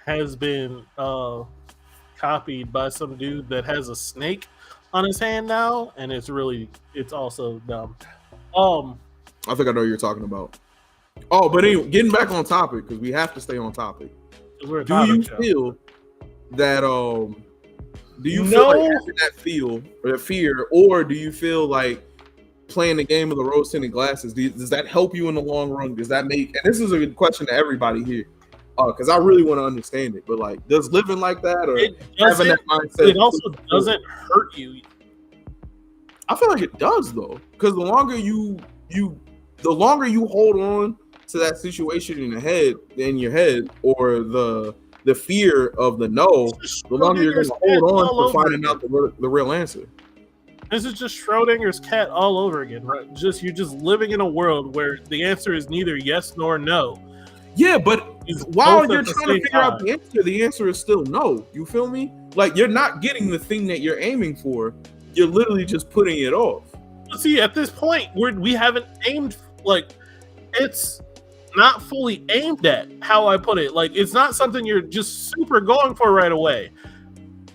has been copied by some dude that has a snake on his hand now, and it's also dumb. I think I know what you're talking about. Oh, but anyway, getting back on topic because we have to stay on topic. Do you feel that do you feel like having that feel or that fear, or do you feel like playing the game of the rose tinted glasses? Does that help you in the long run? Does that make? And this is a good question to everybody here, because I really want to understand it. But like, does living like that or having that mindset? It also doesn't hurt you. I feel like it does though, because the longer you hold on to that situation in your head, or the fear of the no, the longer you're going to hold on to finding out the real answer. This is just Schrodinger's cat all over again, right? You're just living in a world where the answer is neither yes nor no. Yeah, but while you're trying to figure out the answer is still no. You feel me? Like you're not getting the thing that you're aiming for. You're literally just putting it off. See, at this point, we haven't aimed, like, it's not fully aimed at, how I put it. Like, it's not something you're just super going for right away.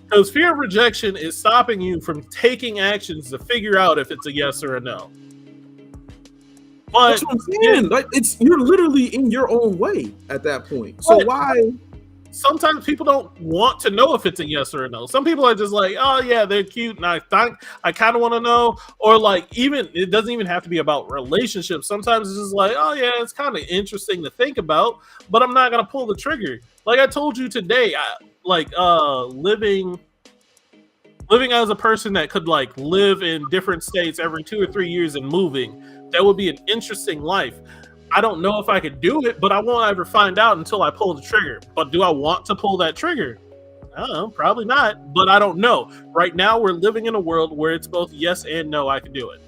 Because fear of rejection is stopping you from taking actions to figure out if it's a yes or a no. But that's what I'm saying. Like, you're literally in your own way at that point. So why? Sometimes people don't want to know if it's a yes or a no. Some people are just like, oh yeah, they're cute, and I kind of want to know. Or like, even it doesn't even have to be about relationships. Sometimes it's just like, oh yeah, it's kind of interesting to think about, but I'm not gonna pull the trigger. Like I told you today, living as a person that could like live in different states every 2 or 3 years and moving, that would be an interesting life. I don't know if I could do it, but I won't ever find out until I pull the trigger. But do I want to pull that trigger? I don't know, probably not, but I don't know. Right now, we're living in a world where it's both yes and no, I can do it.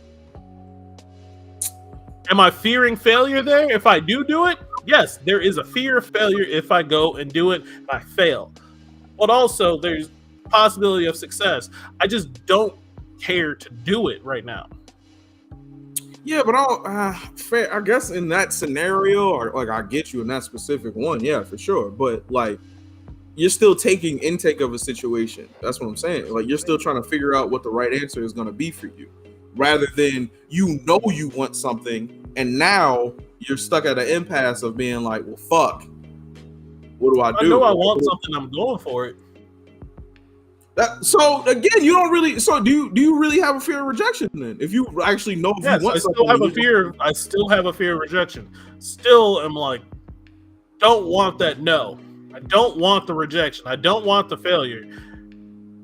Am I fearing failure there? If I do it, yes, there is a fear of failure if I go and do it and I fail. But also, there's possibility of success. I just don't care to do it right now. Yeah, but I guess in that scenario, or like I get you in that specific one, yeah, for sure. But like, you're still taking intake of a situation. That's what I'm saying. Like, you're still trying to figure out what the right answer is going to be for you, rather than you want something and now you're stuck at an impasse of being like, well, fuck, what do I do? I know I want something. I'm going for it. So again, you don't really. So do you really have a fear of rejection then? If you actually know, if you want something, I still have a fear of rejection. Still, am like, don't want that. No, I don't want the rejection. I don't want the failure.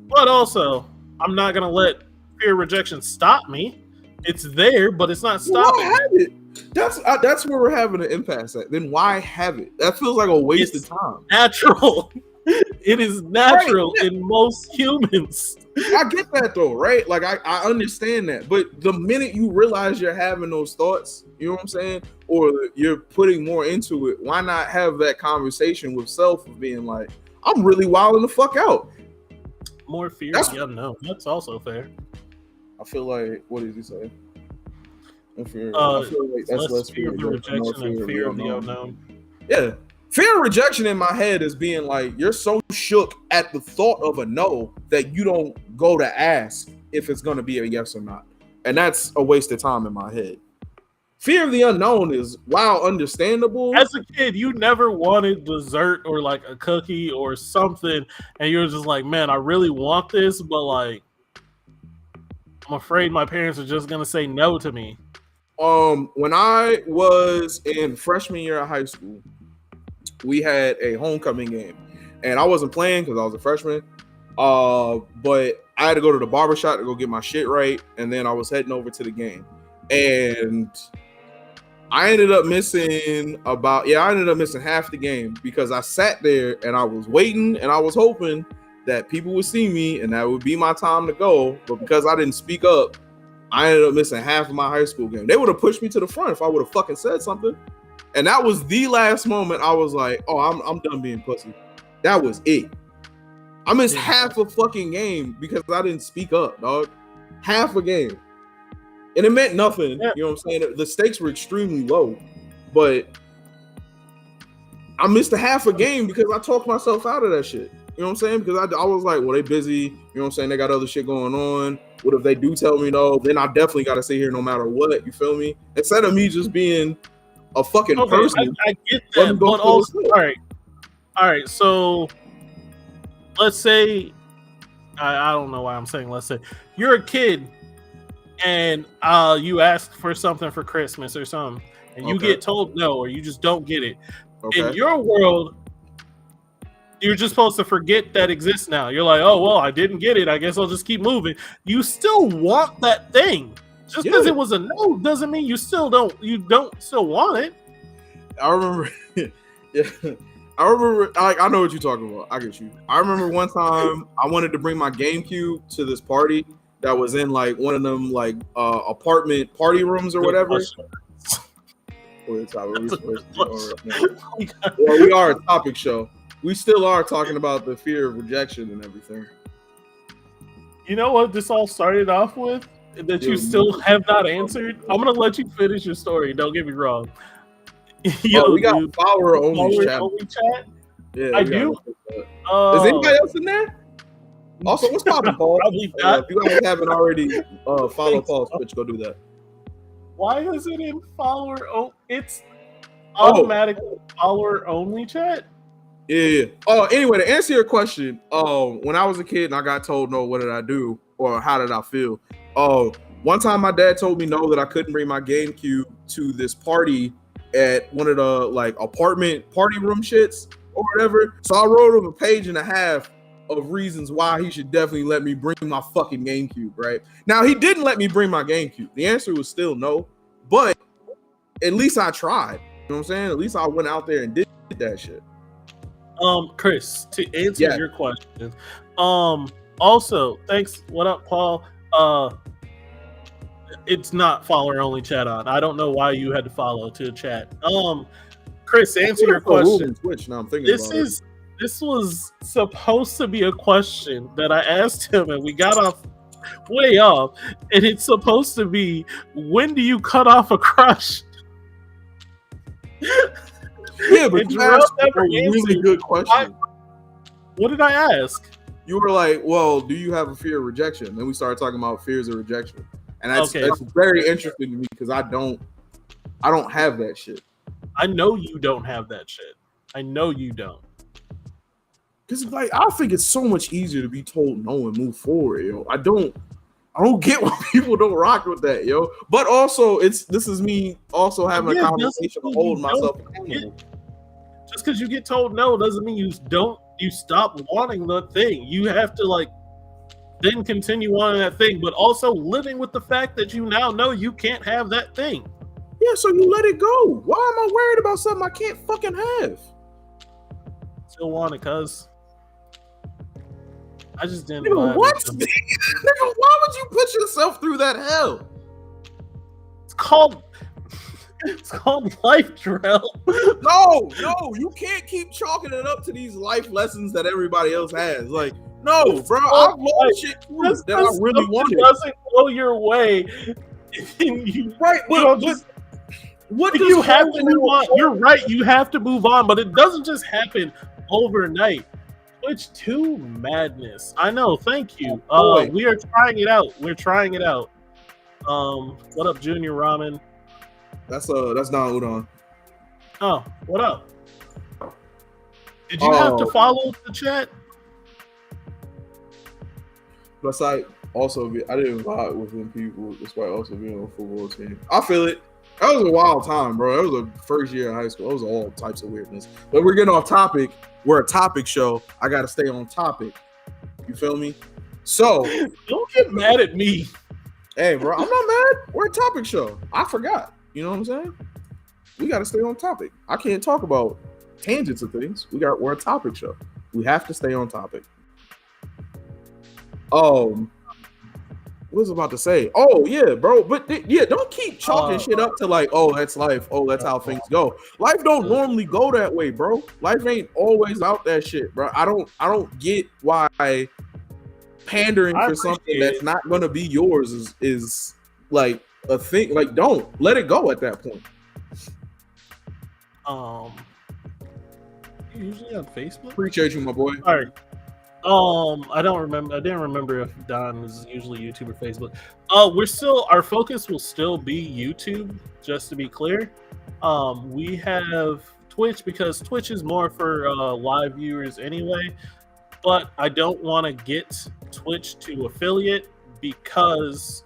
But also, I'm not gonna let fear of rejection stop me. It's there, but it's not stopping. Why have it? That's where we're having an impasse at. Then why have it? That feels like a waste of time. Natural. It is natural in most humans. I get that though, right? Like I understand that. But the minute you realize you're having those thoughts, you know what I'm saying? Or you're putting more into it, why not have that conversation with self of being like, I'm really wilding the fuck out. More fear of the unknown. That's also fair. I feel like, what did he say? I feel like that's less fear of the rejection and fear of the unknown. Yeah. Fear of rejection in my head is being like, you're so shook at the thought of a no that you don't go to ask if it's going to be a yes or not. And that's a waste of time in my head. Fear of the unknown is, wow, understandable. As a kid, you never wanted dessert or like a cookie or something. And you're just like, man, I really want this, but like, I'm afraid my parents are just going to say no to me. When I was in freshman year of high school, we had a homecoming game, and I wasn't playing because I was a freshman. But I had to go to the barbershop to go get my shit right, and then I was heading over to the game, and I ended up missing half the game because I sat there and I was waiting and I was hoping that people would see me and that would be my time to go. But because I didn't speak up, I ended up missing half of my high school game. They would have pushed me to the front if I would have fucking said something. And that was the last moment I was like, oh, I'm done being pussy. That was it. I missed half a fucking game because I didn't speak up, dog. Half a game. And it meant nothing. Yeah. You know what I'm saying? The stakes were extremely low. But I missed a half a game because I talked myself out of that shit. You know what I'm saying? Because I was like, well, they busy. You know what I'm saying? They got other shit going on. What if they do tell me no? Then I definitely got to sit here no matter what. You feel me? Instead of me just being a fucking person. I get that. But also, all right. So let's say, I don't know why I'm saying let's say. You're a kid and you ask for something for Christmas or something. And you get told no, or you just don't get it. Okay. In your world, you're just supposed to forget that exists now. You're like, oh, well, I didn't get it. I guess I'll just keep moving. You still want that thing. Just because it was a no doesn't mean you don't still want it. I remember, I know what you're talking about. I get you. I remember one time I wanted to bring my GameCube to this party that was in like one of them like apartment party rooms or whatever. Well, we are a topic show. We still are talking about the fear of rejection and everything. You know what this all started off with? That you still have not answered? I'm going to let you finish your story. Don't get me wrong. Yo, we got follower only chat. Yeah, I do. Is anybody else in there? Also, what's popping, Paul? Probably not. If you guys haven't already followed Paul's Twitch, go do that. Why is it in follower? It's automatically follower only chat. Yeah. Oh, anyway, to answer your question, when I was a kid and I got told no, what did I do, or how did I feel? One time my dad told me no, that I couldn't bring my GameCube to this party at one of the like apartment party room shits or whatever. So I wrote him a page and a half of reasons why he should definitely let me bring my fucking GameCube. Right now, he didn't let me bring my GameCube. The answer was still no, but at least I tried. You know what I'm saying? At least I went out there and did that shit. Chris, to answer your question, also, thanks. What up, Paul? It's not follower only chat on. I don't know why you had to follow to chat. Chris, to answer your question. Twitch, now I'm thinking this was supposed to be a question that I asked him, and we got way off. And it's supposed to be, when do you cut off a crush? Yeah, but you asked a really good question. What did I ask? You were like, well, do you have a fear of rejection? Then we started talking about fears of rejection. And that's very interesting to me because I don't have that shit. I know you don't have that shit. I know you don't. Because like I think it's so much easier to be told no and move forward, yo. I don't get why people don't rock with that, yo. But also this is me also having a conversation to hold myself accountable. Just because you get told no doesn't mean you stop wanting the thing. You have to like then continue on that thing, but also living with the fact that you now know you can't have that thing. Yeah, so you let it go. Why am I worried about something I can't fucking have? Still want it, cuz I just didn't. Nigga, what? Nigga, why would you put yourself through that hell? It's called life, Jarrell. No, you can't keep chalking it up to these life lessons that everybody else has. Like, no, bro, I've learned shit too that I really wanted. Doesn't go your way. Right, but just what do you have to move on? You're right. You have to move on, but it doesn't just happen overnight. Twitch 2 madness. I know. Thank you. We are trying it out. What up, Junior Ramen? That's not Udon. Oh, what up? Did you have to follow the chat? Plus, I didn't vibe with them people despite also being on a football team. I feel it. That was a wild time, bro. That was the first year of high school. It was all types of weirdness. But we're getting off topic. We're a topic show. I got to stay on topic. You feel me? So don't get mad at me. Hey, bro, I'm not mad. We're a topic show. I forgot. You know what I'm saying? We got to stay on topic. I can't talk about tangents of things. We're a topic show. We have to stay on topic. What was I about to say? Oh yeah, bro. But don't keep chalking shit up to like, oh, that's life. Oh, that's how things go. Life don't normally go that way, bro. Life ain't always out that shit, bro. I don't get why pandering for something that's not gonna be yours is like a thing. Like, don't let it go at that point. Usually on Facebook. Appreciate you, my boy. All right. I didn't remember if Don is usually YouTube or Facebook. Our focus will still be YouTube, just to be clear. We have Twitch because Twitch is more for live viewers anyway, but I don't want to get Twitch to affiliate because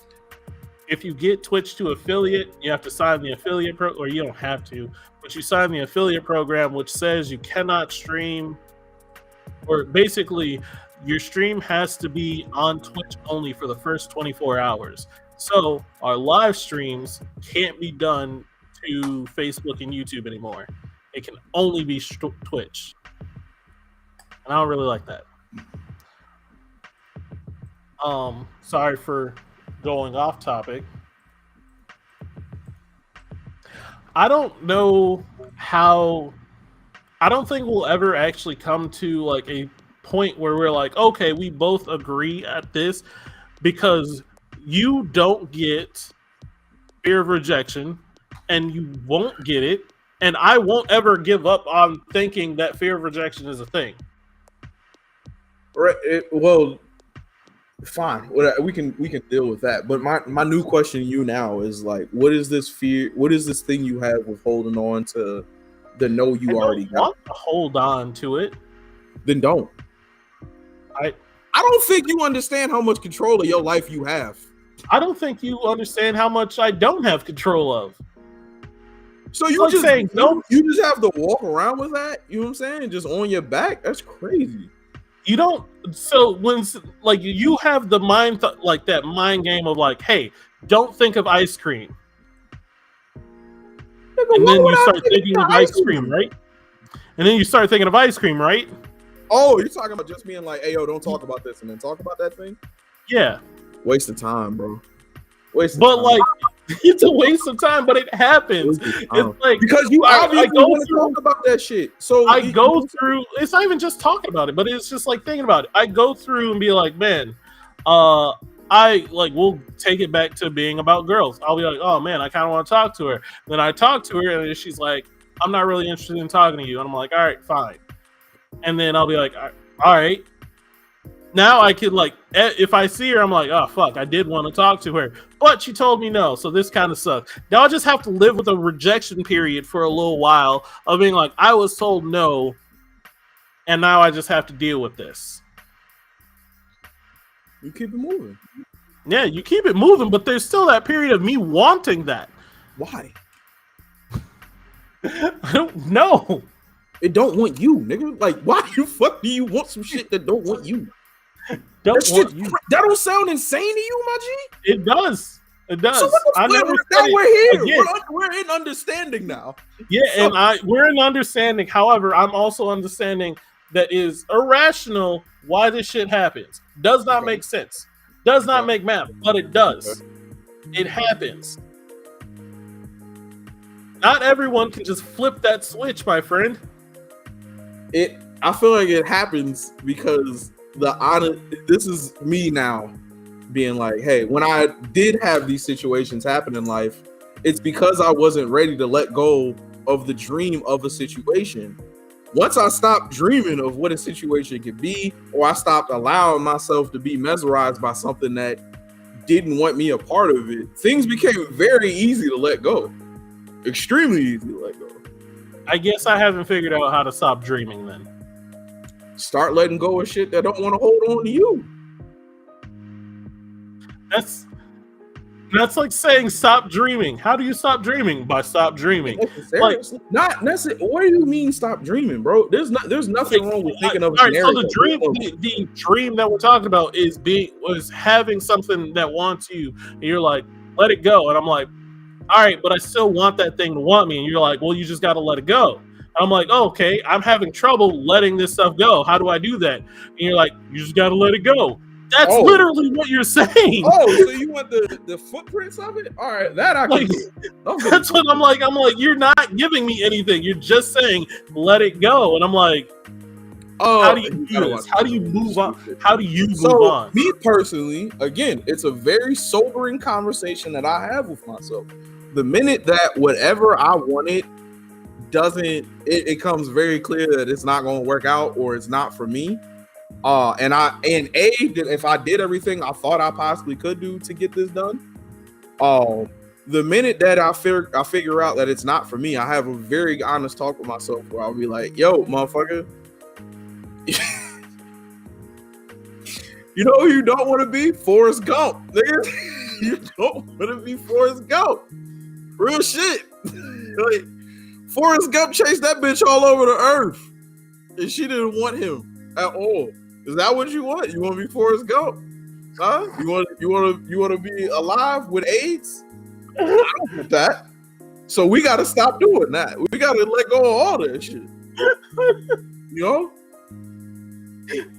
if you get Twitch to affiliate, you have to sign the affiliate or you don't have to, but you sign the affiliate program, which says you cannot stream. Or basically, your stream has to be on Twitch only for the first 24 hours. So our live streams can't be done to Facebook and YouTube anymore. It can only be Twitch. And I don't really like that. Sorry for going off topic. I don't know how... I don't think we'll ever actually come to like a point where we're like, okay, we both agree at this, because you don't get fear of rejection and you won't get it. And I won't ever give up on thinking that fear of rejection is a thing. Right. Well, fine. We can deal with that. But my new question to you now is like, what is this fear? What is this thing you have with holding on to the no you already got? Want to hold on to it. Then don't. I don't think you understand how much control of your life you have. I don't think you understand how much I don't have control of. So you just saying no? You just have to walk around with that? You know what I'm saying? Just on your back? That's crazy. You don't. So when like you have the mind like that mind game of like, hey, don't think of ice cream. And then you start thinking of ice cream, right? And then you start thinking of ice cream, right? Oh, you're talking about just being like, hey, yo, don't talk about this and then talk about that thing? Yeah. Waste of time, bro. Waste of time. Like, it's a waste of time, but it happens. It's like, because you obviously want to talk about that shit. So I go through, it's not even just talking about it, but it's just like thinking about it. I go through and be like, man, we'll take it back to being about girls. I'll be like, oh man, I kind of want to talk to her. Then I talk to her and she's like, I'm not really interested in talking to you. And I'm like, all right, fine. And then I'll be like, all right. Now I could like, if I see her, I'm like, oh fuck, I did want to talk to her, but she told me no. So this kind of sucks. Now I'll just have to live with a rejection period for a little while of being like, I was told no. And now I just have to deal with this. You keep it moving. Yeah, you keep it moving, but there's still that period of me wanting that. Why? I don't know. It don't want you, nigga. Like, why the fuck do you want some shit that don't want you? That don't sound insane to you, my G? It does. It does. So now we're here. We're in understanding now. Yeah, so, and we're in understanding. However, I'm also understanding that is irrational why this shit happens. Does not make sense. Does not make math, but it does. It happens. Not everyone can just flip that switch, my friend. I feel like it happens because this is me now being like, hey, when I did have these situations happen in life, it's because I wasn't ready to let go of the dream of a situation. Once I stopped dreaming of what a situation could be, or I stopped allowing myself to be mesmerized by something that didn't want me a part of it, things became very easy to let go. Extremely easy to let go. I guess I haven't figured out how to stop dreaming then. Start letting go of shit that don't want to hold on to you. That's like saying stop dreaming. How do you stop dreaming? By stop dreaming. Like, not necessarily. What do you mean stop dreaming, bro? There's nothing wrong with thinking of. All right, so the dream that we're talking about was having something that wants you, and you're like, let it go, and I'm like, all right, but I still want that thing to want me, and you're like, well, you just got to let it go. I'm like, oh, okay, I'm having trouble letting this stuff go. How do I do that? And you're like, you just got to let it go. That's literally what you're saying. Oh, so you want the footprints of it? All right, that I can do. That's what I'm like. I'm like, you're not giving me anything. You're just saying, let it go. And I'm like, how do you do this? How do you move on? How do you move on? Me personally, again, it's a very sobering conversation that I have with myself. The minute that whatever I wanted it comes very clear that it's not going to work out or it's not for me. If I did everything I thought I possibly could do to get this done, the minute that I figure out that it's not for me, I have a very honest talk with myself where I'll be like, yo, motherfucker, you know who you don't want to be? Forrest Gump, nigga. You don't want to be Forrest Gump. Real shit. Like, Forrest Gump chased that bitch all over the earth, and she didn't want him at all. Is that what you want? You want to be Forrest Gump? Huh? You want to be alive with AIDS? I don't want that. So we got to stop doing that. We got to let go of all that shit. You know?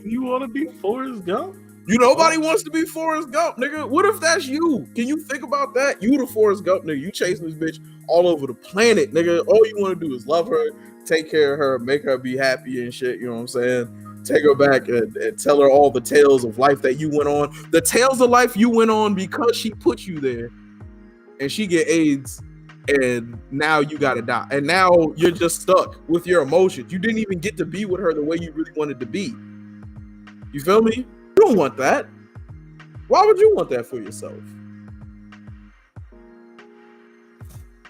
You want to be Forrest Gump? Nobody wants to be Forrest Gump, nigga. What if that's you? Can you think about that? You the Forrest Gump, nigga. You chasing this bitch all over the planet, nigga. All you want to do is love her, take care of her, make her be happy and shit. You know what I'm saying? Take her back and tell her all the tales of life that you went on. The tales of life you went on because she put you there. And she get AIDS. And now you gotta die. And now you're just stuck with your emotions. You didn't even get to be with her the way you really wanted to be. You feel me? You don't want that. Why would you want that for yourself?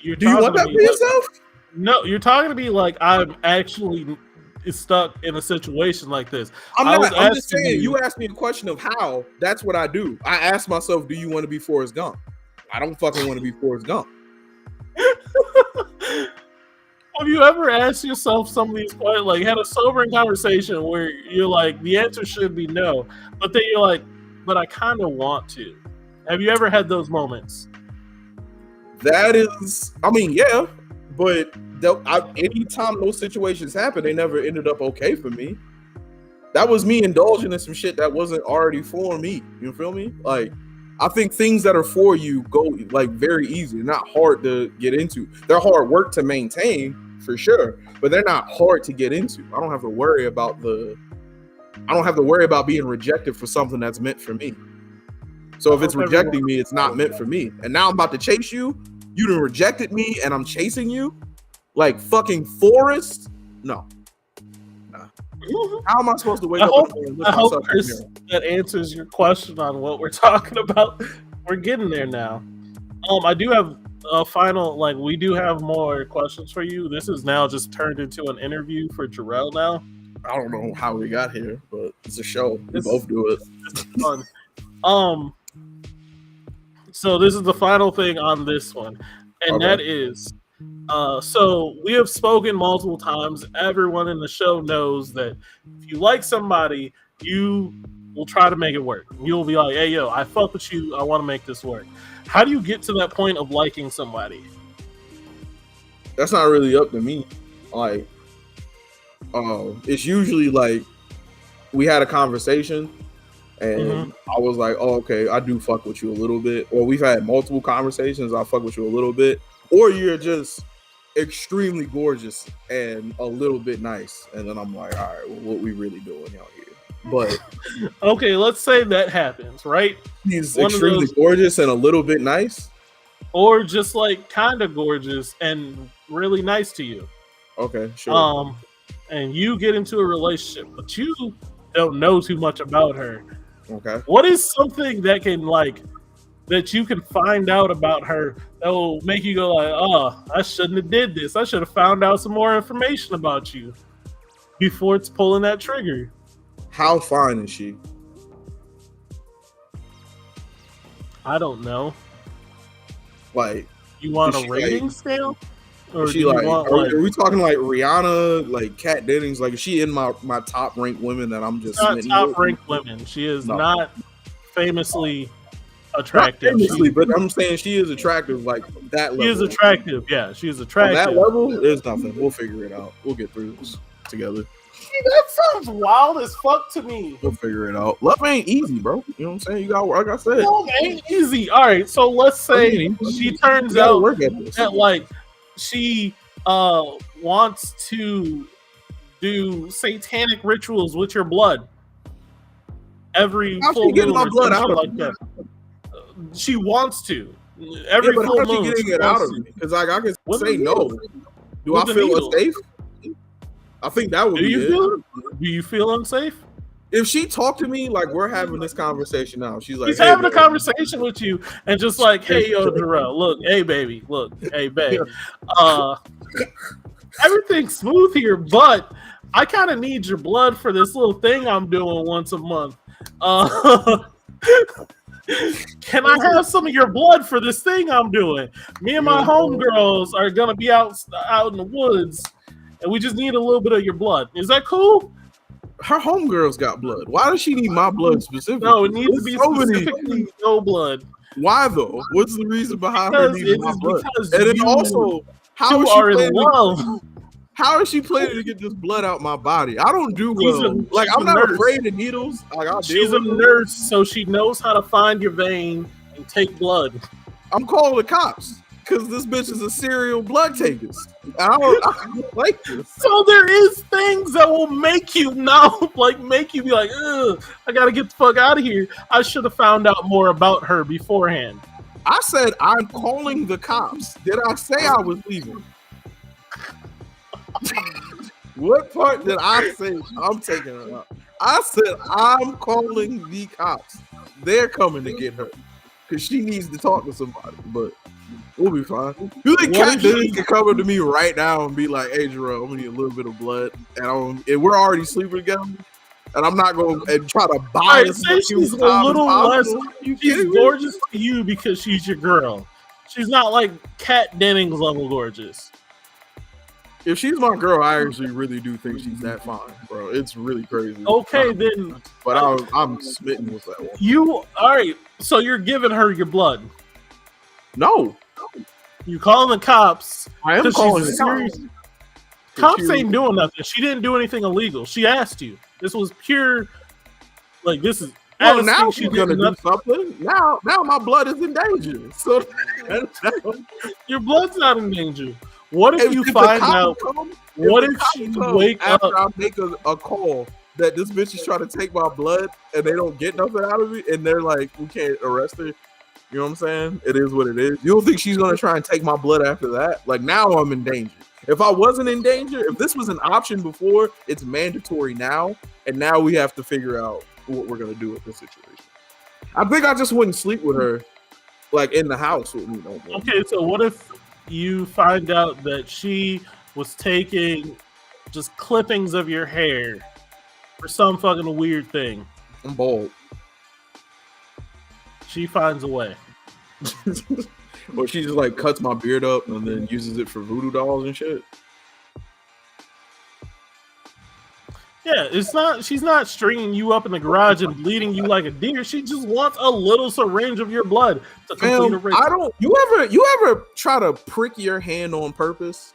Do you want that for yourself? No, you're talking to me like I'm actually stuck in a situation like this. I'm just saying, you asked me a question of how. That's what I do. I ask myself, do you want to be Forrest Gump? I don't fucking want to be Forrest Gump. Have you ever asked yourself some of these questions, like had a sobering conversation where you're like, the answer should be no, but then you're like, but I kind of want to. Have you ever had those moments? That is, I mean, yeah, but anytime those situations happen, they never ended up okay for me. That was me indulging in some shit that wasn't already for me. You feel me? Like, I think things that are for you go like very easy. They're not hard to get into. They're hard work to maintain for sure, but they're not hard to get into. I don't have to worry about being rejected for something that's meant for me. So if it's rejecting me, it's not meant for me. And now I'm about to chase you. You done rejected me and I'm chasing you like fucking Forrest? No. Nah. How am I supposed to wake up? I hope Chris, that answers your question on what we're talking about. We're getting there now. I do have a final, like, we do have more questions for you. This is now just turned into an interview for Jarrell now. I don't know how we got here, but it's a show. We both do it. It's fun. So this is the final thing on this one, and that is, So we have spoken multiple times. Everyone in the show knows that if you like somebody, you will try to make it work. You'll be like, "Hey, yo, I fuck with you. I want to make this work." How do you get to that point of liking somebody? That's not really up to me. Like, it's usually like we had a conversation and I was like, "Oh, okay, I do fuck with you a little bit," or we've had multiple conversations. I fuck with you a little bit, or you're just extremely gorgeous and a little bit nice, and then I'm like, all right, well, what we really doing out here? But okay, let's say that happens, right? He's extremely gorgeous and a little bit nice, or just like kind of gorgeous and really nice to you. Okay, sure. And you get into a relationship, but you don't know too much about her. Okay. What is something that can that you can find out about her that will make you go like, "Oh, I shouldn't have did this. I should have found out some more information about you before it's pulling that trigger." How fine is she? I don't know. Like, you want a rating scale? Or she are we talking like Rihanna, like Kat Dennings? Like, is she in my top ranked women that I'm just not top ranked women? She is not famously attractive. Not famously, but I'm saying she is attractive. Like that level. She is attractive. Yeah, she is attractive. On that level, there's nothing. We'll figure it out. We'll get through this together. That sounds wild as fuck to me. We'll figure it out. Love ain't easy, bro. You know what I'm saying? You got, like I said, love ain't easy. All right, so let's say she turns out that like she wants to do satanic rituals with your blood every full moon. My blood out of like that. She wants to every full moon. Getting it out of me because like I can say no. Do I feel unsafe? I think that would be it. Do you feel unsafe? If she talked to me like we're having this conversation now, she's like, she's having a conversation with you and just like, "Hey, yo, Jarrell, look, hey, baby, look, hey, babe, everything's smooth here, but I kind of need your blood for this little thing I'm doing once a month. Can I have some of your blood for this thing I'm doing? Me and my homegirls are gonna be out in the woods, and we just need a little bit of your blood. Is that cool?" Her homegirls got blood. Why does she need my blood specifically? No, it needs to be specifically no blood. Why though? What's the reason behind her needing my blood? And then also, how is she planning to get this blood out my body? I don't do well. Like, I'm not afraid of needles. Like, she's a nurse, so she knows how to find your vein and take blood. I'm calling the cops because this bitch is a serial blood taker. I don't like this. So there is things that will make you know, like make you be like, "Ugh, I gotta get the fuck out of here. I should have found out more about her beforehand." I said I'm calling the cops. Did I say I was leaving? What part did I say I'm taking her out? I said I'm calling the cops. They're coming to get her because she needs to talk to somebody. But we'll be fine. You think Kat Dennings can come up to me right now and be like, "Hey, Jerome, I'm gonna need a little bit of blood," and we're already sleeping together, and I'm not going to try to buy her. Say she's a little less. She's gorgeous to you because she's your girl. She's not like Kat Dennings level gorgeous. If she's my girl, I actually really do think she's that fine, bro. It's really crazy. Okay, then. But I'm smitten with that one. All right, so you're giving her your blood. No. You calling the cops. I am calling the cops. Cops ain't doing nothing. She didn't do anything illegal. She asked you. This was pure, like, this is. Well, now she's gonna do something. Now my blood is in danger. So your blood's not in danger. What if you find out? What if she wake up after I make a call that this bitch is trying to take my blood and they don't get nothing out of it, and they're like, "We can't arrest her." You know what I'm saying? It is what it is. You don't think she's gonna try and take my blood after that? Like, now I'm in danger. If I wasn't in danger, if this was an option before, it's mandatory now, and now we have to figure out what we're gonna do with this situation. I think I just wouldn't sleep with her, like, in the house with me no more. Okay, so what if you find out that she was taking just clippings of your hair for some fucking weird thing? I'm bald. She finds a way. Or she just like cuts my beard up and then uses it for voodoo dolls and shit. Yeah, it's not. She's not stringing you up in the garage and bleeding you like a deer. She just wants a little syringe of your blood to complete a ritual. I don't. You ever try to prick your hand on purpose?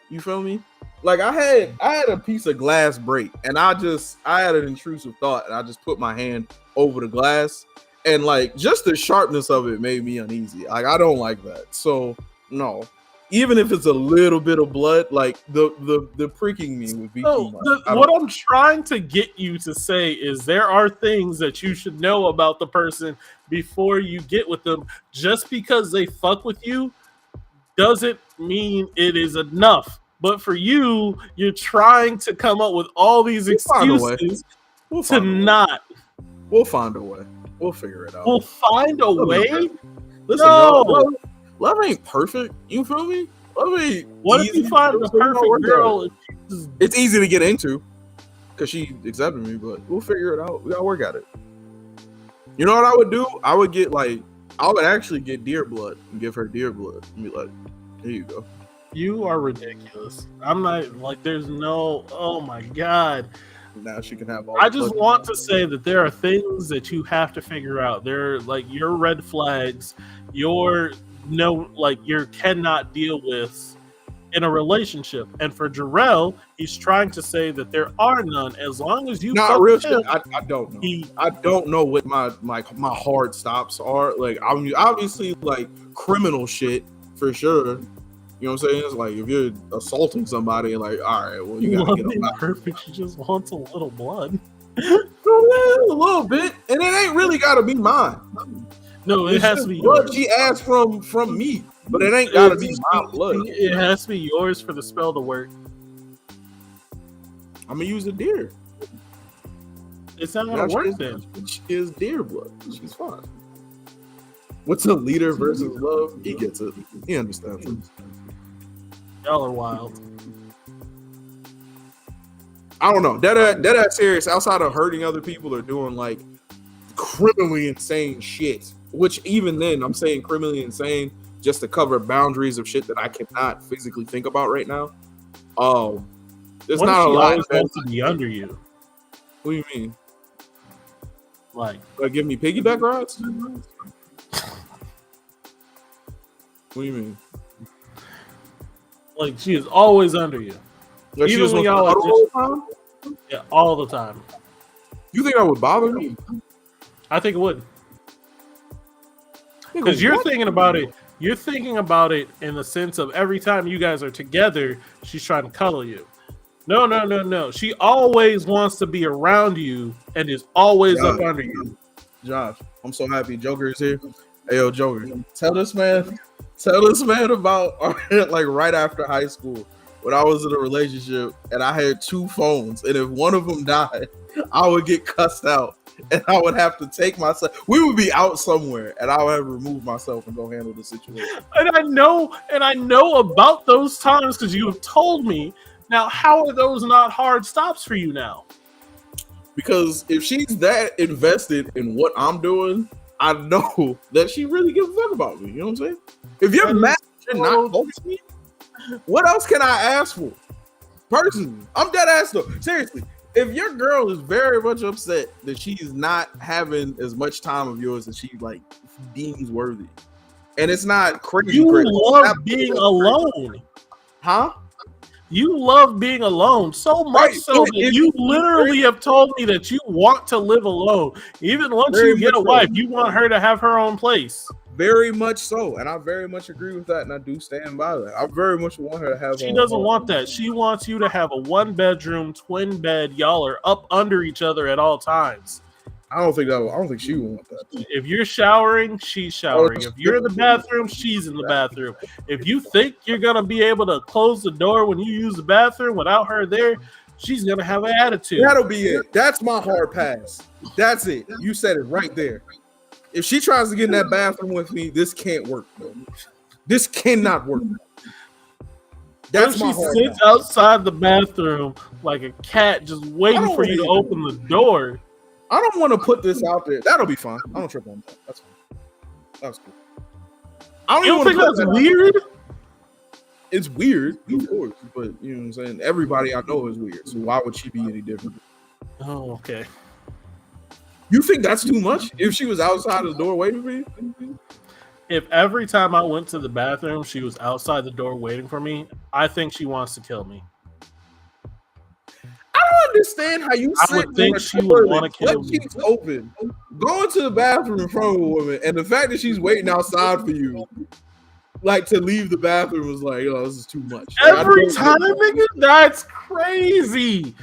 You feel me? Like I had a piece of glass break, and I had an intrusive thought, and I just put my hand over the glass, and like just the sharpness of it made me uneasy. Like I don't like that. So no. Even if it's a little bit of blood, like the pricking me would be too much. What I'm trying to get you to say is there are things that you should know about the person before you get with them. Just because they fuck with you doesn't mean it is enough. But for you, you're trying to come up with all these excuses to not. We'll find a way. We'll figure it out. We'll find a way? Listen, no. Love ain't perfect. You feel me? Love ain't. What if you find the perfect girl? It's easy to get into because she accepted me, but we'll figure it out. We gotta work at it. You know what I would do? I would actually get deer blood and give her deer blood and be like, here you go. You are ridiculous. I'm not like, there's no, oh my God. Now she can have all. I just want to say that there are things that you have to figure out. They're like your red flags, you cannot deal with in a relationship. And for Jarrell, he's trying to say that there are none as long as you not real shit. I don't know. I don't know what my hard stops are. Like I'm obviously like criminal shit for sure. You know what I'm saying? It's like if you're assaulting somebody, like, all right, well, you gotta get them out. Perfect. She just wants a little blood. A little bit, and it ain't really gotta be mine. No, it has to be blood yours. She asked from me, but it ain't gotta be my blood. It has to be yours for the spell to work. I'm gonna use a deer. It's not gonna work then. She is deer blood. She's fine. What's a leader versus love? He gets it. He understands it. Y'all are wild. I don't know. That serious. Outside of hurting other people or doing like criminally insane shit, which even then I'm saying criminally insane just to cover boundaries of shit that I cannot physically think about right now. There's what not if she a lot. Always wants to be under you. What do you mean? Like give me piggyback rides? What do you mean? Like she is always under you. Like even when y'all are all the time? Yeah, all the time. You think that would bother me? I think it would. Because you're thinking about it. You're thinking about it in the sense of every time you guys are together, she's trying to cuddle you. No. She always wants to be around you and is always up under you. Josh, I'm so happy Joker is here. Hey, yo, Joker, tell this man about like right after high school when I was in a relationship and I had 2 phones, and if one of them died, I would get cussed out and I would have to take myself. We would be out somewhere and I would have to remove myself and go handle the situation. And I know about those times because you have told me. Now, how are those not hard stops for you now? Because if she's that invested in what I'm doing, I know that she really gives a fuck about me. You know what I'm saying? If you're mad you're not close to me, what else can I ask for? Personally, I'm dead ass though. Seriously, if your girl is very much upset that she's not having as much time of yours as she like deems worthy, and it's not crazy, you love being alone, huh? You love being alone so much so that you literally have told me that you want to live alone. Even once you get a wife, you want her to have her own place. Very much so, and I very much agree with that, and I do stand by that. I very much want her to have. She doesn't want that. She wants you to have a 1-bedroom, twin bed. Y'all are up under each other at all times. I don't think she would want that. If you're showering, she's showering. If you're in the bathroom, she's in the bathroom. If you think you're gonna be able to close the door when you use the bathroom without her there, she's gonna have an attitude. That'll be it. That's my hard pass. That's it. You said it right there. If she tries to get in that bathroom with me, this can't work, bro. This cannot work. That's my hard pass. She sits outside the bathroom like a cat, just waiting for you to open the door. I don't want to put this out there. That'll be fine. I don't trip on that. That's fine. That's cool. I don't You even don't want think to that's weird? It's weird, of course, but you know what I'm saying? Everybody I know is weird, so why would she be any different? Oh, okay. You think that's too much? If she was outside the door waiting for you? If every time I went to the bathroom, she was outside the door waiting for me, I think she wants to kill me. I don't understand how you I sit would on think a she would want to kill butt me. cheeks open, going to the bathroom in front of a woman, and the fact that she's waiting outside for you, like to leave the bathroom, was like, oh, this is too much. Like, Every time, nigga, that's crazy.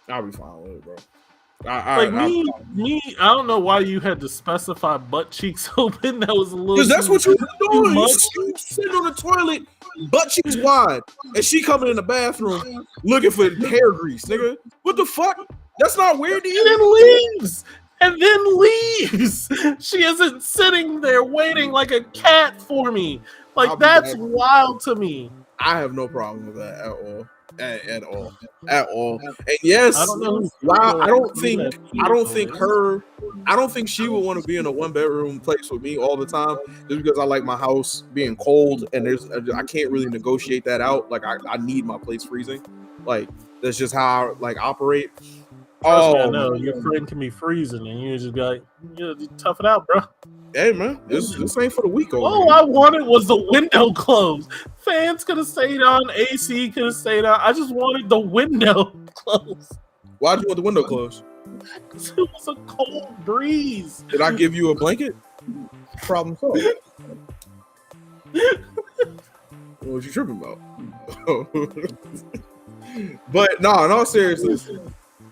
I'll be fine with it, bro. Like me, I don't know why you had to specify butt cheeks open. That was a little. Because that's what you were doing. You much. sitting on the toilet, butt cheeks wide, and she coming in the bathroom looking for hair grease, nigga. What the fuck? That's not weird to you. And then leaves. She isn't sitting there waiting like a cat for me. Like, that's wild to me. I have no problem with that at all. At all. And yes, I don't know. Wow, I don't think she would want to be in a 1-bedroom place with me all the time, just because I like my house being cold and I can't really negotiate that out. Like I need my place freezing. Like that's just how I like operate. Trust me, I know your friend can be freezing, and you just be like, "Yeah, tough it out, bro." Hey man, this ain't for the weak. All I wanted was the window closed. Fans could have stayed on, AC could have stayed on. I just wanted the window closed. Why'd you want the window closed? Because it was a cold breeze. Did I give you a blanket? Problem solved. What was you tripping about? But no, in all seriousness,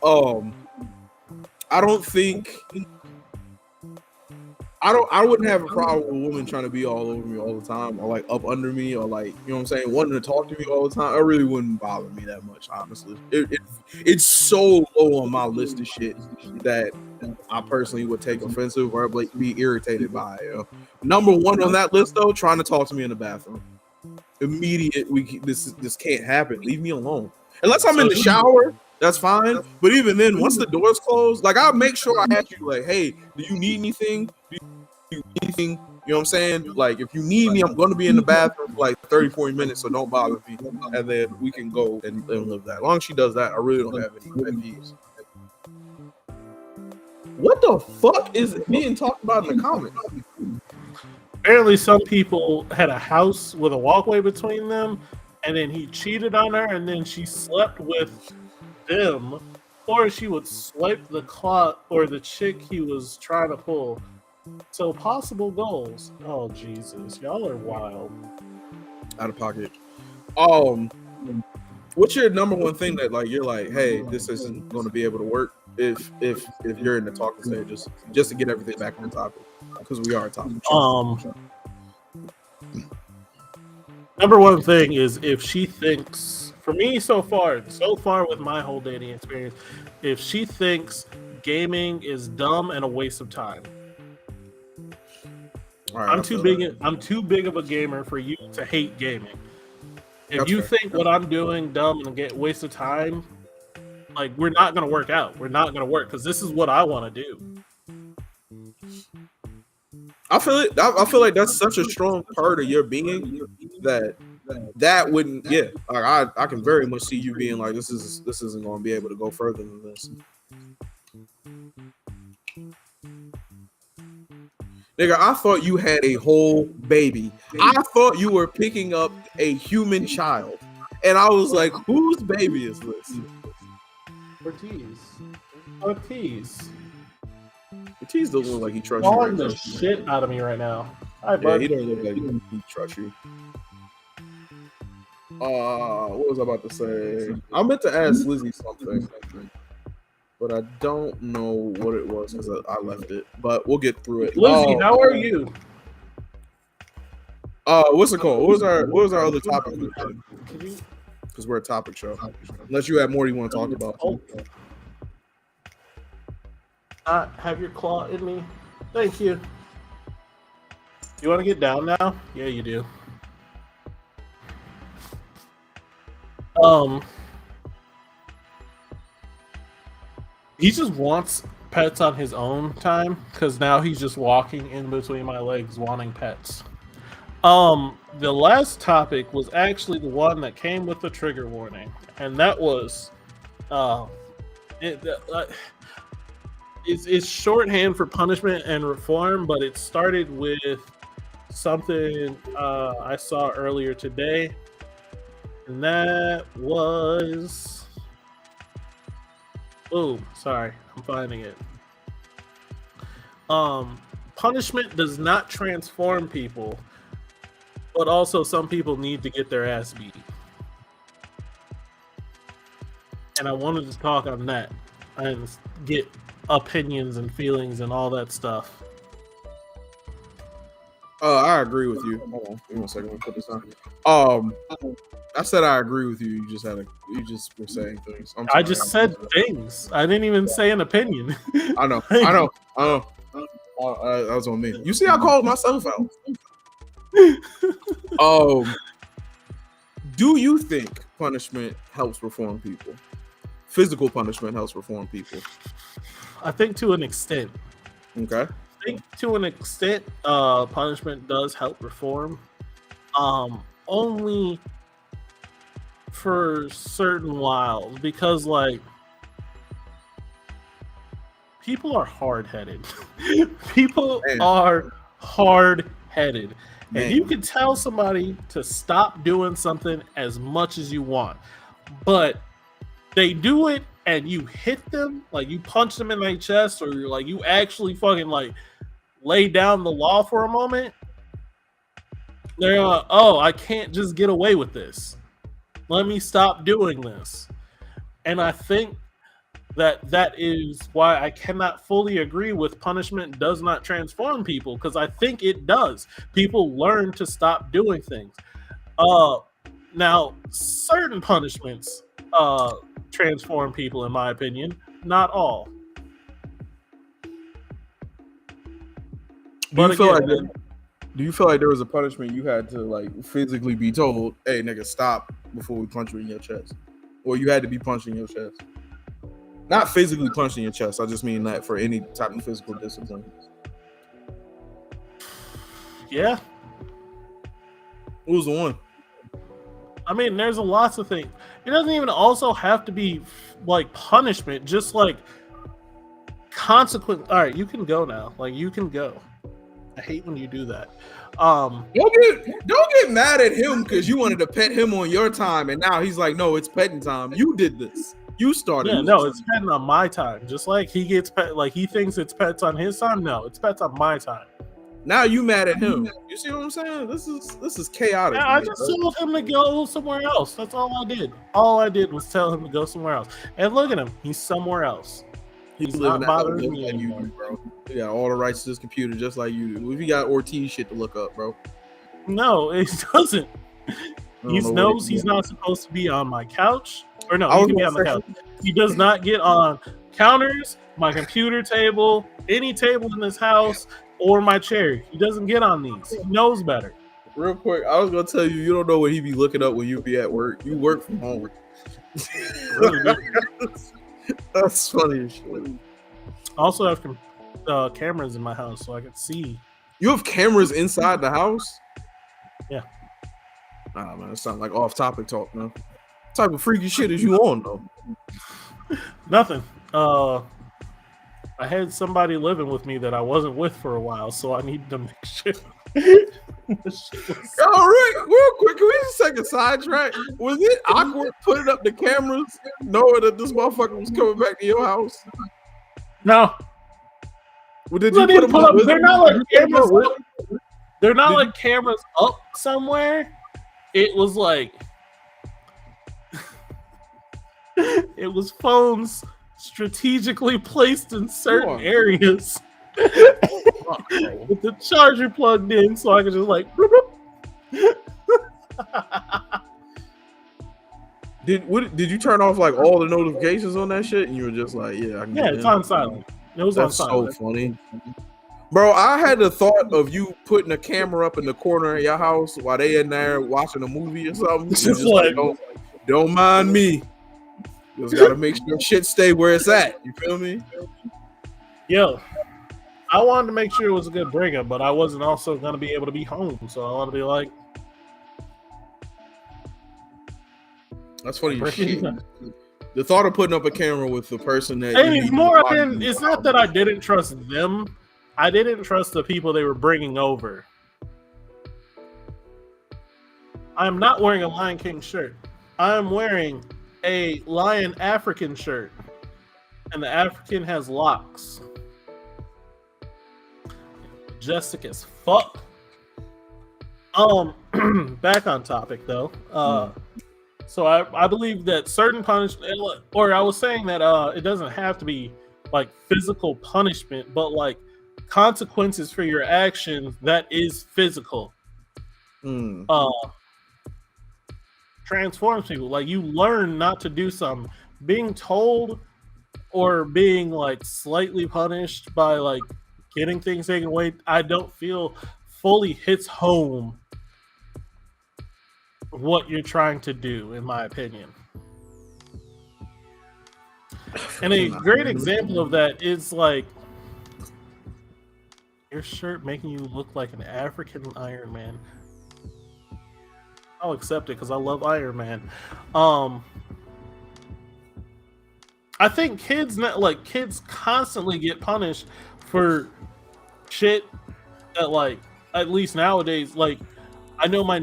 I don't think I wouldn't have a problem with a woman trying to be all over me all the time, or like up under me, or like, you know what I'm saying, wanting to talk to me all the time. It really wouldn't bother me that much, honestly. It's so low on my list of shit that I personally would take offensive or like be irritated by. Number one on that list though, trying to talk to me in the bathroom. Immediate, this can't happen. Leave me alone. Unless I'm in the shower, that's fine. But even then, once the door's closed, like I'll make sure I ask you, like, hey, do you need anything? Do you need anything? You know what I'm saying? Like, if you need me, I'm going to be in the bathroom for like 30, 40 minutes, so don't bother me. And then we can go and live that. As long as she does that, I really don't have any pet peeves. What the fuck is being talked about in the comments? Apparently, some people had a house with a walkway between them, and then he cheated on her, and then she slept with them, or she would swipe the clock or the chick he was trying to pull. So possible goals. Oh Jesus, y'all are wild. Out of pocket. What's your number one thing that like you're like, hey, this isn't going to be able to work if you're in the talking stage, just to get everything back on topic, because we are a topic. Number one thing is if she thinks, for me so far with my whole dating experience, if she thinks gaming is dumb and a waste of time. Right, I'm too big of a gamer for you to hate gaming. If That's you fair. Think what I'm doing dumb and a waste of time, like we're not gonna work out. We're not gonna work because this is what I want to do. I feel like that's such a strong part of your being that wouldn't. Yeah, like I can very much see you being like, this isn't going to be able to go further than this. Nigga, I thought you had a whole baby. I thought you were picking up a human child, and I was like, whose baby is this? Ortiz. Ortiz doesn't look like he trusts you. Calling the shit out of me right now. Hi, bud. Yeah, he doesn't look like he trusts you. What was I about to say? I meant to ask Lizzie something, but I don't know what it was because I left it. But we'll get through it. Lizzie, how are you? What's it called? What was our other topic? Because we're a topic show. Unless you have more you want to talk about. Have your claw in me. Thank you. You want to get down now? Yeah, you do. He just wants pets on his own time because now he's just walking in between my legs wanting pets. The last topic was actually the one that came with the trigger warning, and that was, it's shorthand for punishment and reform, but it started with something I saw earlier today, and that was, sorry, I'm finding it. Punishment does not transform people, but also some people need to get their ass beat. And I wanted to talk on that and get opinions and feelings and all that stuff. I agree with you. Hold on, give me 1 second. Let me put this on. I said I agree with you. You just were saying things. I just said things. I didn't even say an opinion. I know. That was on me. You see, I called myself out. Do you think punishment helps reform people? Physical punishment helps reform people? I think to an extent. Okay. I think to an extent, punishment does help reform. Only for certain whiles, because like people are hard-headed. People are hard-headed. And you can tell somebody to stop doing something as much as you want, but they do it and you hit them, like you punch them in their chest, or you're like you actually fucking like lay down the law for a moment. They're like, oh, I can't just get away with this. Let me stop doing this. And I think that is why I cannot fully agree with punishment does not transform people, because I think it does. People learn to stop doing things. Now, certain punishments transform people, in my opinion. Not all. Do you feel like there was a punishment you had to like physically be told, "Hey, nigga, stop before we punch you in your chest," or you had to be punched in your chest? Not physically punched in your chest. I just mean that for any type of physical discipline. Yeah. What was the one? I mean, there's lots of things. It doesn't even also have to be like punishment, just like consequence. All right, you can go now. Like, you can go. I hate when you do that. Don't get mad at him because you wanted to pet him on your time, and now he's like, no, it's petting time. You did this. You started. Yeah, no, it's petting on my time. Just like he gets pet, like he thinks it's pets on his time. No, it's pets on my time. Now you mad at him. You see what I'm saying? This is chaotic. Yeah, I just told him to go somewhere else. That's all I did. All I did was tell him to go somewhere else. And look at him. He's somewhere else. He's not bothering me anymore. You do, bro. He got all the rights to this computer just like you do. If you got Ortiz shit to look up, bro. No, it doesn't. He knows he's not supposed to be on my couch. Or no, he can be on the couch. He does not get on counters, my computer table, any table in this house, or my chair. He doesn't get on these. He knows better. Real quick, I was gonna tell you, you don't know what he be looking up when you be at work. You work from home. That's funny as shit. I also have cameras in my house so I can see. You have cameras inside the house? Yeah. Nah, man, it sounds like off-topic talk, man. What type of freaky shit is you on, though? Nothing. I had somebody living with me that I wasn't with for a while, so I needed to make sure. All right, real quick, can we just take a sidetrack? Was it awkward putting up the cameras, knowing that this motherfucker was coming back to your house? No. Well, did you put them up? They're not like cameras up. They're not like cameras up somewhere. It was like it was phones strategically placed in certain areas with the charger plugged in, so I could just like. Did you turn off like all the notifications on that shit, and you were just like, yeah, it's on silent. It was on silent. That's so funny, bro. I had the thought of you putting a camera up in the corner of your house while they in there watching a movie or something. Just like, don't mind me. Just gotta make sure shit stay where it's at. You feel me? Yo, I wanted to make sure it was a good breakup, but I wasn't also going to be able to be home. So I want to be like, That's funny as breaking shit. up. The thought of putting up a camera with the person that Hey, you it's need more to than it's not that I didn't trust them. I didn't trust the people they were bringing over. I'm not wearing a Lion King shirt. I'm wearing a Lion African shirt, and the African has locks. Majestic as fuck. Back on topic though. So I believe that certain punishment, or I was saying that it doesn't have to be like physical punishment, but like consequences for your actions that is physical. Transforms people. Like you learn not to do something. Being told or being like slightly punished by like getting things taken away, I don't feel fully hits home what you're trying to do, in my opinion. And a great example of that is like your shirt making you look like an African Iron Man. I'll accept it because I love Iron Man. I think kids constantly get punished for shit that like at least nowadays like I know my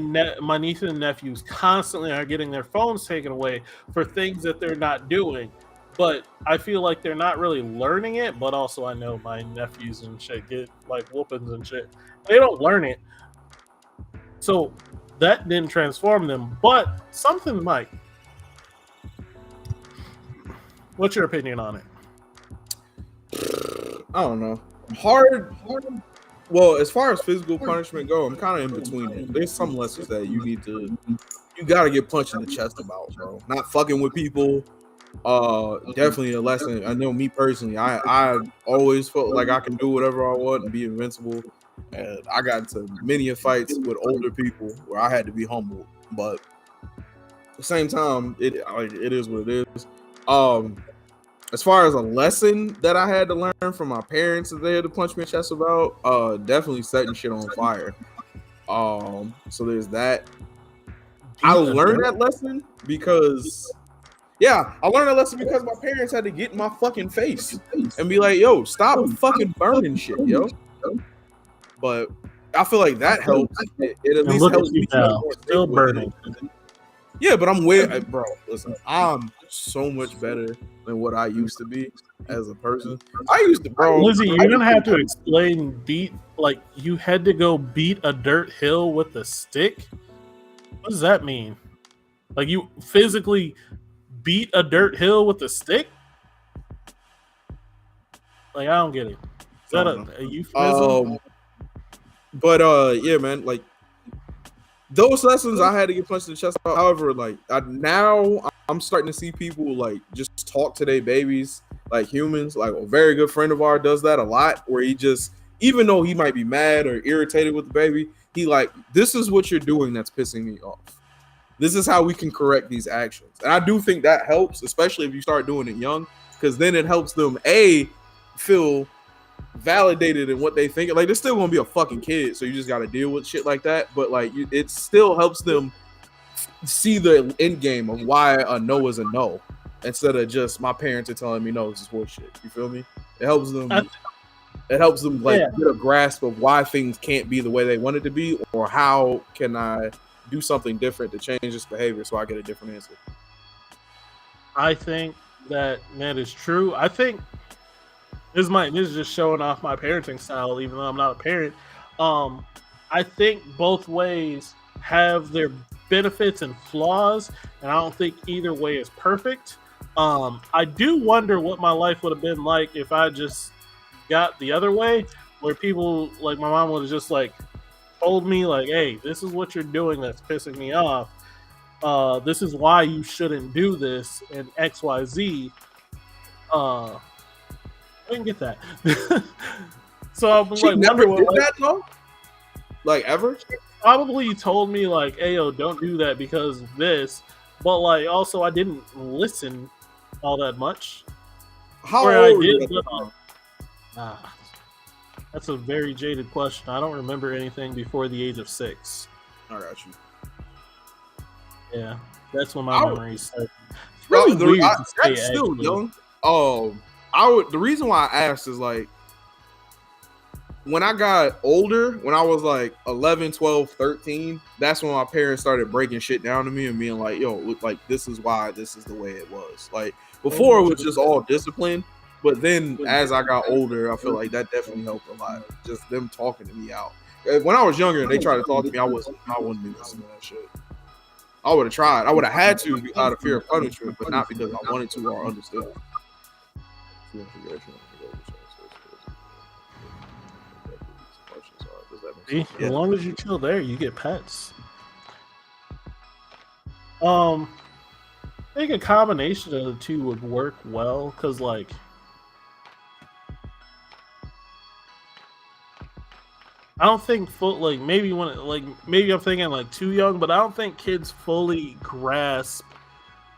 nieces and nephews constantly are getting their phones taken away for things that they're not doing, but I feel like they're not really learning it. But also I know my nephews and shit get like whoopings and shit. They don't learn it, so that didn't transform them, but something might. What's your opinion on it? I don't know. Hard. Well, as far as physical punishment go, I'm kind of in between it. There's some lessons that you gotta get punched in the chest about, bro. Not fucking with people. Definitely a lesson. I know me personally, I always felt like I can do whatever I want and be invincible. And I got into many fights with older people where I had to be humble. But at the same time, it is what it is. As far as a lesson that I had to learn from my parents that they had to punch me in the chest about, definitely setting shit on fire. So there's that. I learned that lesson because my parents had to get in my fucking face and be like, yo, stop fucking burning shit, yo. But I feel like that helps. It at least helps me now. Still burning. Yeah, but bro, listen, I'm so much better than what I used to be as a person. Lizzie, you didn't have to explain you had to go beat a dirt hill with a stick? What does that mean? Like you physically beat a dirt hill with a stick? Like I don't get it. Is that a euphemism? Yeah, man, like those lessons I had to get punched in the chest about. However, like now I'm starting to see people like just talk to their babies like humans. Like a very good friend of ours does that a lot, where he just, even though he might be mad or irritated with the baby, he like, this is what you're doing that's pissing me off. This is how we can correct these actions. And I do think that helps, especially if you start doing it young, because then it helps them feel validated in what they think. Like they're still gonna be a fucking kid, so you just got to deal with shit like that. But like it still helps them see the end game of why a no is a no, instead of just my parents are telling me no, this is horseshit. You feel me? It helps them. Get a grasp of why things can't be the way they want it to be, or how can I do something different to change this behavior so I get a different answer. I think that is true. I think this is just showing off my parenting style, even though I'm not a parent. I think both ways have their benefits and flaws, and I don't think either way is perfect. I do wonder what my life would have been like if I just got the other way, where people like my mom would have just like told me like, hey, this is what you're doing that's pissing me off. This is why you shouldn't do this, and XYZ. I didn't get that. So I'm she like, never did that though? Like ever? She probably told me like, hey, yo, don't do that because of this. But like, also I didn't listen all that much. How old? Ah, that's a very jaded question. I don't remember anything before the age of 6. I got you. Yeah, that's when my I would- memories start. It's really weird to say, That's still actually. young. The reason why I asked is like when I got older, when I was like 11, 12, 13, that's when my parents started breaking shit down to me and being like, yo, look, like this is why this is the way it was. Like before it was just all discipline, but then as I got older, I feel like that definitely helped a lot. Just them talking to me out. When I was younger and they tried to talk to me, I wouldn't be listening to that shit. I would have tried. I would have had to out of fear of punishment, but not because I wanted to or understood. See, as long as you chill there, you get pets. I think a combination of the two would work well because, like, I don't think maybe I'm thinking like too young, but I don't think kids fully grasp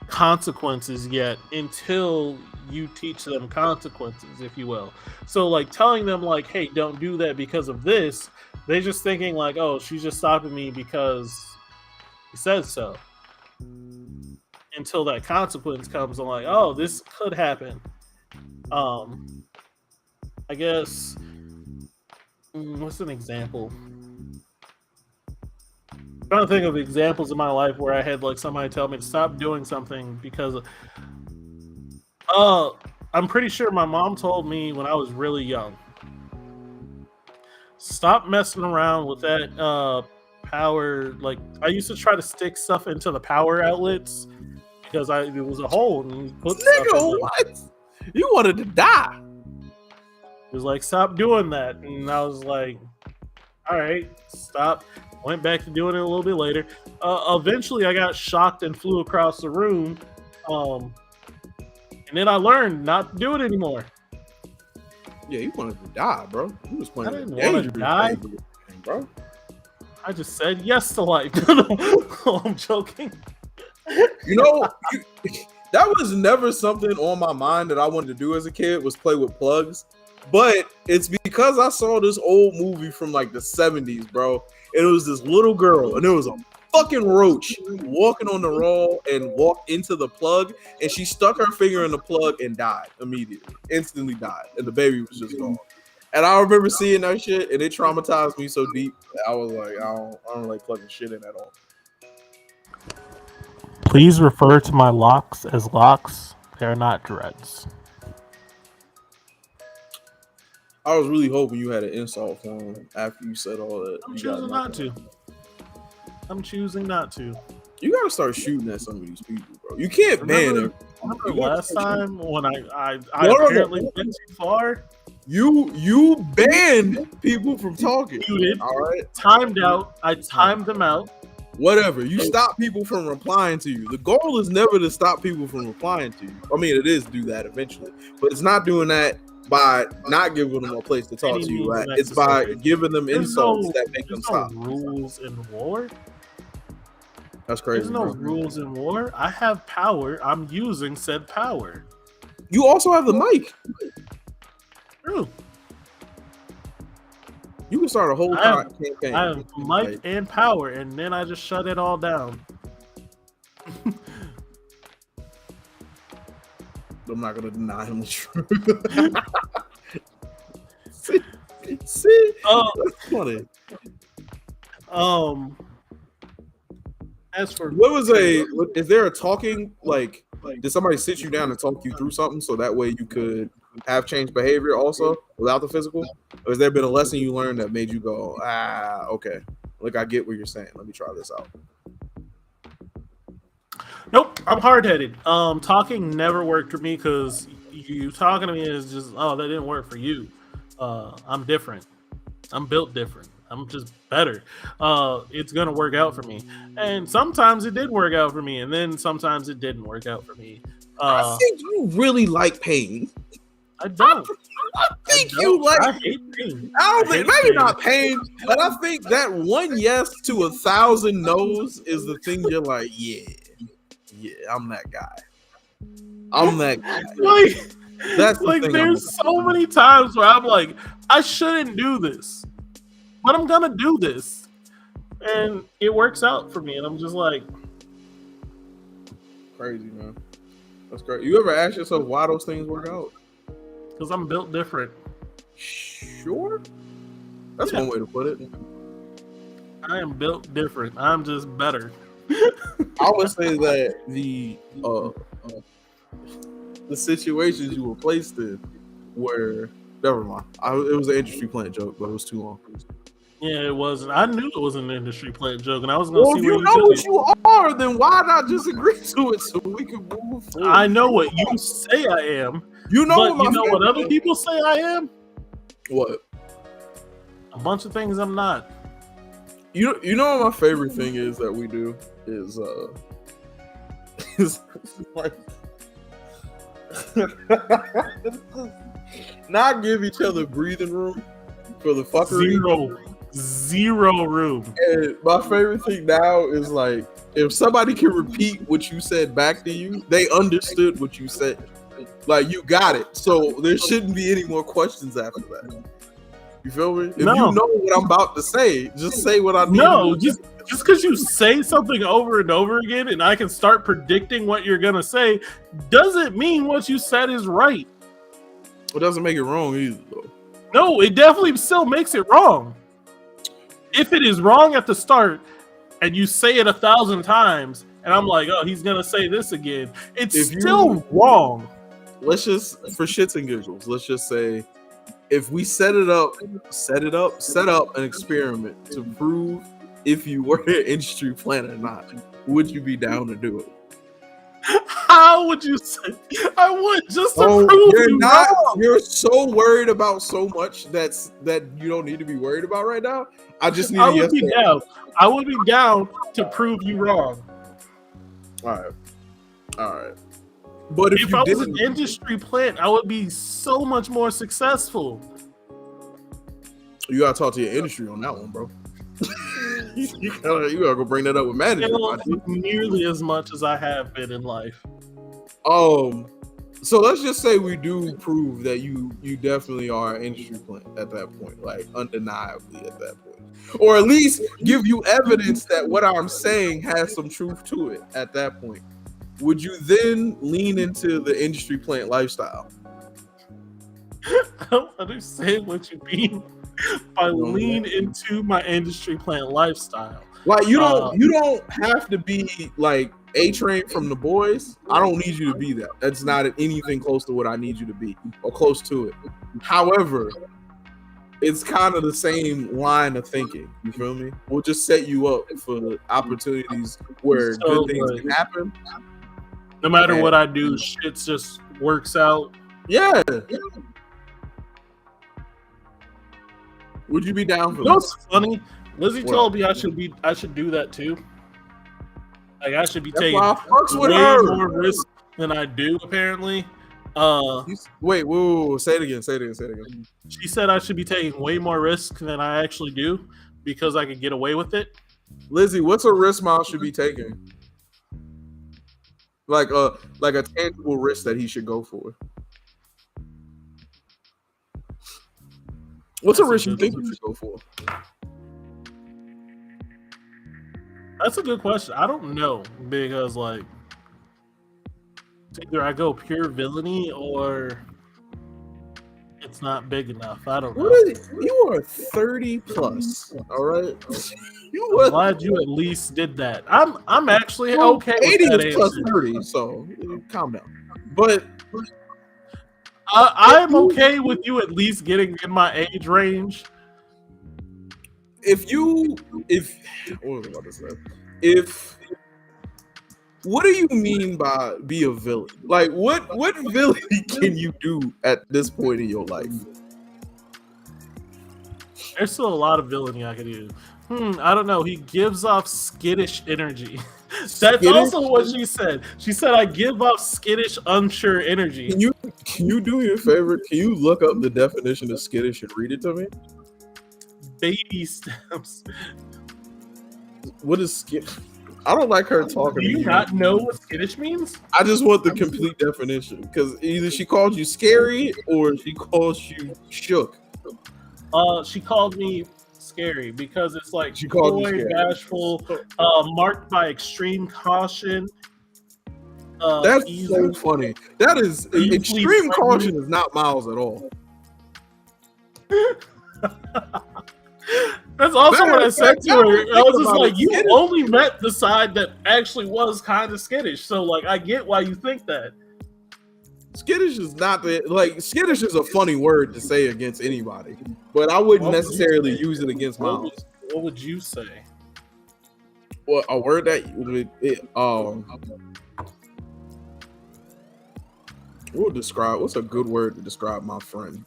consequences yet until you teach them consequences, if you will. So like telling them like, hey, don't do that because of this, they're just thinking like, oh, she's just stopping me because he says so. Until that consequence comes, I'm like, oh, this could happen. I guess what's an example? I'm trying to think of examples in my life where I had like somebody tell me to stop doing something because I'm pretty sure my mom told me when I was really young, stop messing around with that power. Like I used to try to stick stuff into the power outlets because it was a hole and you put stuff in them. What? You wanted to die. It was like, stop doing that. And I was like, all right, stop. Went back to doing it a little bit later. Eventually, I got shocked and flew across the room. And then I learned not to do it anymore. Yeah, you wanted to die, bro. You was playing. I didn't want to die, bro. I just said yes to life. No, I'm joking. You know, that was never something on my mind that I wanted to do as a kid was play with plugs. But it's because I saw this old movie from like the 70s, bro. And it was this little girl, and there was a fucking roach walking on the roll and walked into the plug, and she stuck her finger in the plug and died immediately, instantly died, and the baby was just gone. And I remember seeing that shit, and it traumatized me so deep. I was like, I don't like plugging shit in at all. Please refer to my locks as locks. They're not dreads. I was really hoping you had an insult for him after you said all that. I'm choosing not to. I'm choosing not to. You gotta start shooting at some of these people, bro. You can't ban them. Remember last time when I apparently went too far? You banned people from talking. You did. All right. Timed out. I timed them out. Whatever. You stop people from replying to you. The goal is never to stop people from replying to you. I mean, it is do that eventually, but it's not doing that by not giving them a place to talk to you at. It's by giving them insults that make them stop. Rules in war. That's crazy. There's no rules in war. I have power. I'm using said power. You also have the mic. True. You can start a whole campaign. I have mic and power, and then I just shut it all down. I'm not gonna deny him the truth. see, that's funny. As for is there a talking like did somebody sit you down and talk you through something so that way you could have changed behavior also without the physical? Or has there been a lesson you learned that made you go, okay, like I get what you're saying. Let me try this out. Nope, I'm hard-headed. Talking never worked for me because you talking to me is just, that didn't work for you. I'm different. I'm built different. I'm just better. It's gonna work out for me. And sometimes it did work out for me, and then sometimes it didn't work out for me. I think you really like pain. I don't. I think you like. I hate pain. I don't think maybe not pain, but I think that one yes to 1,000 no's is the thing you're like, yeah, I'm that guy. I'm that guy. Wait, That's the like thing there's so many times where I'm like, I shouldn't do this, but I'm gonna do this, and it works out for me, and I'm just like, crazy, man. That's great. You ever ask yourself why those things work out? because I'm built different. Sure. That's Yeah. one way to put it. I am built different. I'm just better. I would say that the situations you were placed in were never mind. It was an industry plant joke, but it was too long. Yeah, it wasn't. I knew it was an industry plant joke, and I was gonna Well, see if where you you know took what it. you are, then why not just agree to it so we can move forward? I know what you say I am, You know but what you know what favorite other thing- people say I am? What? A bunch of things I'm not. You know what my favorite thing is that we do is is like not give each other breathing room for the fuckery. Zero room. And my favorite thing now is like if somebody can repeat what you said back to you, they understood what you said. Like you got it. So there shouldn't be any more questions after that. You feel me? If No. you know what I'm about to say, just say what I need. No, just because you say something over and over again, and I can start predicting what you're gonna say, doesn't mean what you said is right. It doesn't make it wrong either, though. No, it definitely still makes it wrong. If it is wrong at the start, and you say it 1,000 times, and I'm like, oh, he's gonna say this again, it's If you- still wrong. Let's just, for shits and giggles, let's just say, if we set up an experiment to prove if you were an industry plant or not, would you be down to do it? How would you say? I would just to prove you're you not. wrong. You're so worried about so much that you don't need to be worried about right now. I just need. I would be down. I would be down to prove you wrong. All right. But If you I was didn't, an industry plant, I would be so much more successful. you gotta talk to your industry on that one, bro. you gotta go bring that up with management. Not nearly as much as I have been in life. So let's just say we do prove that you definitely are an industry plant at that point, like undeniably at that point, or at least give you evidence that what I'm saying has some truth to it at that point. Would you then lean into the industry plant lifestyle? I don't understand what you mean by lean into my industry plant lifestyle. Like you don't have to be like A-Train from The Boys. I don't need you to be that. That's not anything close to what I need you to be or close to it. However, it's kind of the same line of thinking. You feel me? We'll just set you up for opportunities where good things can happen. No matter what I do, shit just works out. Yeah. Would you be down for You know this? what's funny? Lizzie told me I should do that too. Like I should be taking way more risk than I do, apparently. Wait, whoa, say it again. She said I should be taking way more risk than I actually do because I could get away with it. Lizzie, what's a risk Miles should be taking? Like a tangible risk that he should go for. What's a risk you think you should go for? That's a good question. I don't know because like either I go pure villainy or it's not big enough. I don't know. You are 30 plus, all right? I'm glad you at least did that. I'm actually okay with 80 that is plus answer. 30, so calm down. But I'm okay with you at least getting in my age range. What do you mean by be a villain? Like what villain can you do at this point in your life? There's still a lot of villainy I could do. I don't know. He gives off skittish energy. That's also what she said. She said I give off skittish, unsure energy. Can you do me a favor? Can you look up the definition of skittish and read it to me? Baby steps. What is skit? I don't like her Do talking to you you. not know what skittish means? I just want the complete definition because either she called you scary or she calls you shook. She called me scary because it's like She called you coy, scary. bashful, marked by extreme caution. That's easily- so funny. That is Easily extreme pregnant. caution is not Miles at all. That's also Matter what I of said fact, to her. I think was just about like, it, you skittish- only met the side that actually was kind of skittish. So, like, I get why you think that. Skittish is not the like skittish is a funny word to say against anybody, but I wouldn't What would you necessarily say? use it against Miles. What would you say? Well, a word that would what would describe what's a good word to describe my friend?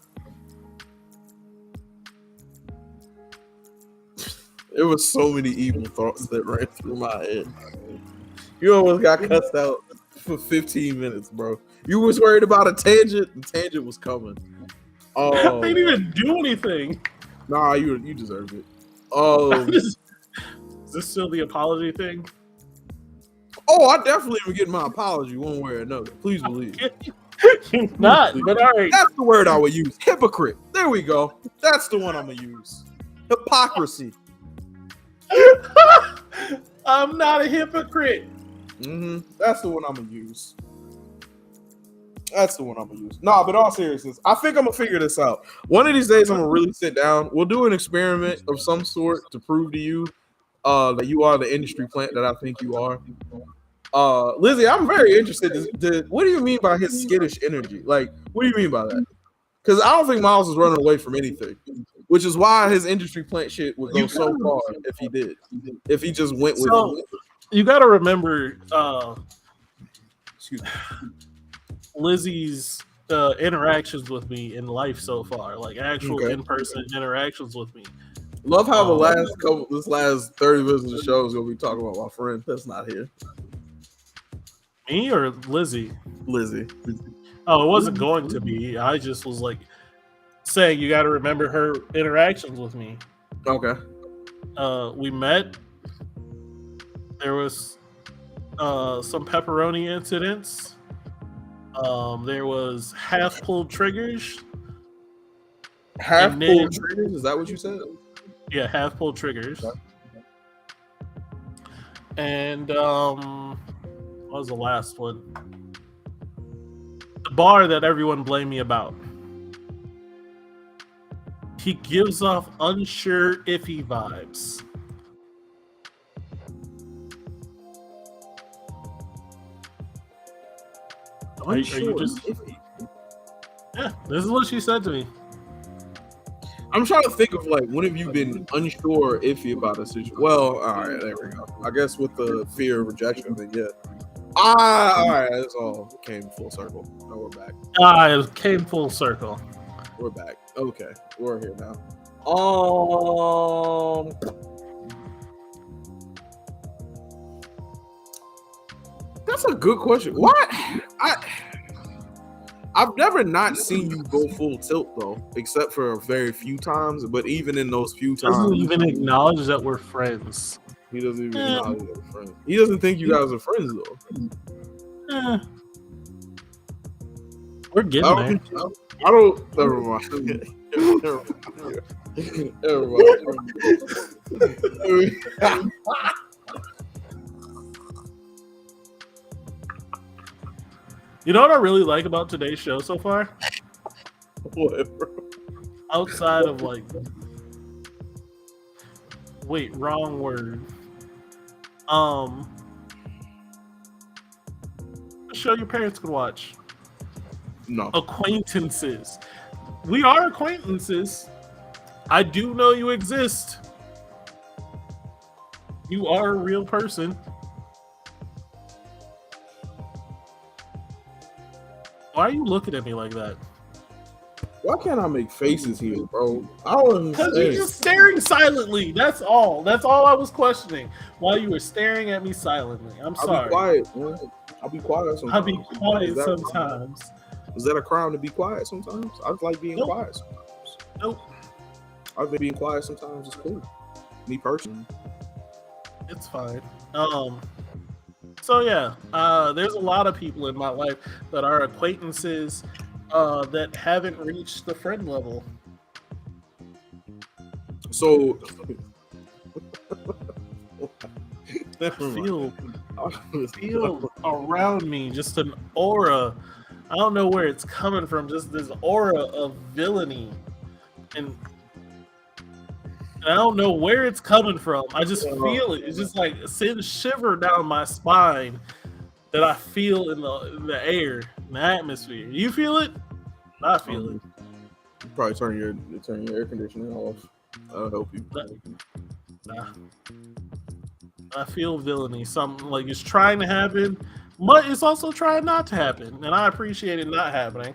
There was so many evil thoughts that ran through my head. You almost got cussed out for 15 minutes, bro. You was worried about a tangent. The tangent was coming. Oh, They didn't even do anything. nah, you deserve it. Is this still the apology thing? Oh, I definitely am getting my apology one way or another. Please believe. You're not, but all right. That's the word I would use. Hypocrite. There we go. That's the one I'm gonna use. Hypocrisy. I'm not a hypocrite. That's the one I'm gonna use. That's the one I'm gonna use. Nah, but all seriousness, I think I'm gonna figure this out. One of these days, I'm gonna really sit down. We'll do an experiment of some sort to prove to you that you are the industry plant that I think you are. Lizzie, I'm very interested. What do you mean by his skittish energy? Like, what do you mean by that? Because I don't think Miles is running away from anything, which is why his industry plant shit would go so far if he did. If he just went with So it. you got to remember Excuse me. Lizzie's interactions with me in life so far, like actual Okay. in-person interactions with me. Love how this last 30 minutes of the show is gonna be talking about my friend that's not here. Me or Lizzie? Lizzie. Oh, it wasn't going to be. I just was like saying you got to remember her interactions with me. Okay. We met. There was some pepperoni incidents. There was half pulled triggers. Half And pulled then- triggers? Is that what you said? Yeah, half pulled triggers. Okay. And what was the last one? The bar that everyone blamed me about. He gives off unsure, iffy vibes. Are you just? Yeah, this is what she said to me. I'm trying to think of like when have you been unsure, iffy about a situation? Well, all right, there we go. I guess with the fear of rejection, then yeah. All right, that's all came full circle. Now we're back. It came full circle. We're back. Okay, we're here now. That's a good question. What? I've never not seen you go full tilt though, except for a very few times. But even in those few times, Doesn't even acknowledge that we're friends. he doesn't even acknowledge that we're friends. He doesn't think you guys are friends though. Eh. We're getting there. I don't. Never mind. Never mind. You know what I really like about today's show so far? Whatever. Outside of like, wait, wrong word. A show your parents could watch. No. Acquaintances. We are acquaintances. I do know you exist. You are a real person. Why are you looking at me like that? Why can't I make faces here, bro? I don't Because you're understand. just staring silently. That's all. That's all I was questioning. While you were staring at me silently. I'm I'll sorry. be quiet. Man. I'll be quiet sometimes. I'll be quiet Is that- sometimes. Is that a crime to be quiet sometimes? I just like being Nope. quiet sometimes. Nope. I think being quiet sometimes is cool. Me personally. It's fine. So yeah, there's a lot of people in my life that are acquaintances that haven't reached the friend level. So I feel around me just an aura. I don't know where it's coming from. Just this aura of villainy, and I don't know where it's coming from. I just feel it. It's just like sends shiver down my spine that I feel in the air, in the atmosphere. You feel it? I feel it. You probably turn your air conditioner off. I'll help you. Nah. I feel villainy. Something like it's trying to happen, but it's also trying not to happen, and I appreciate it not happening.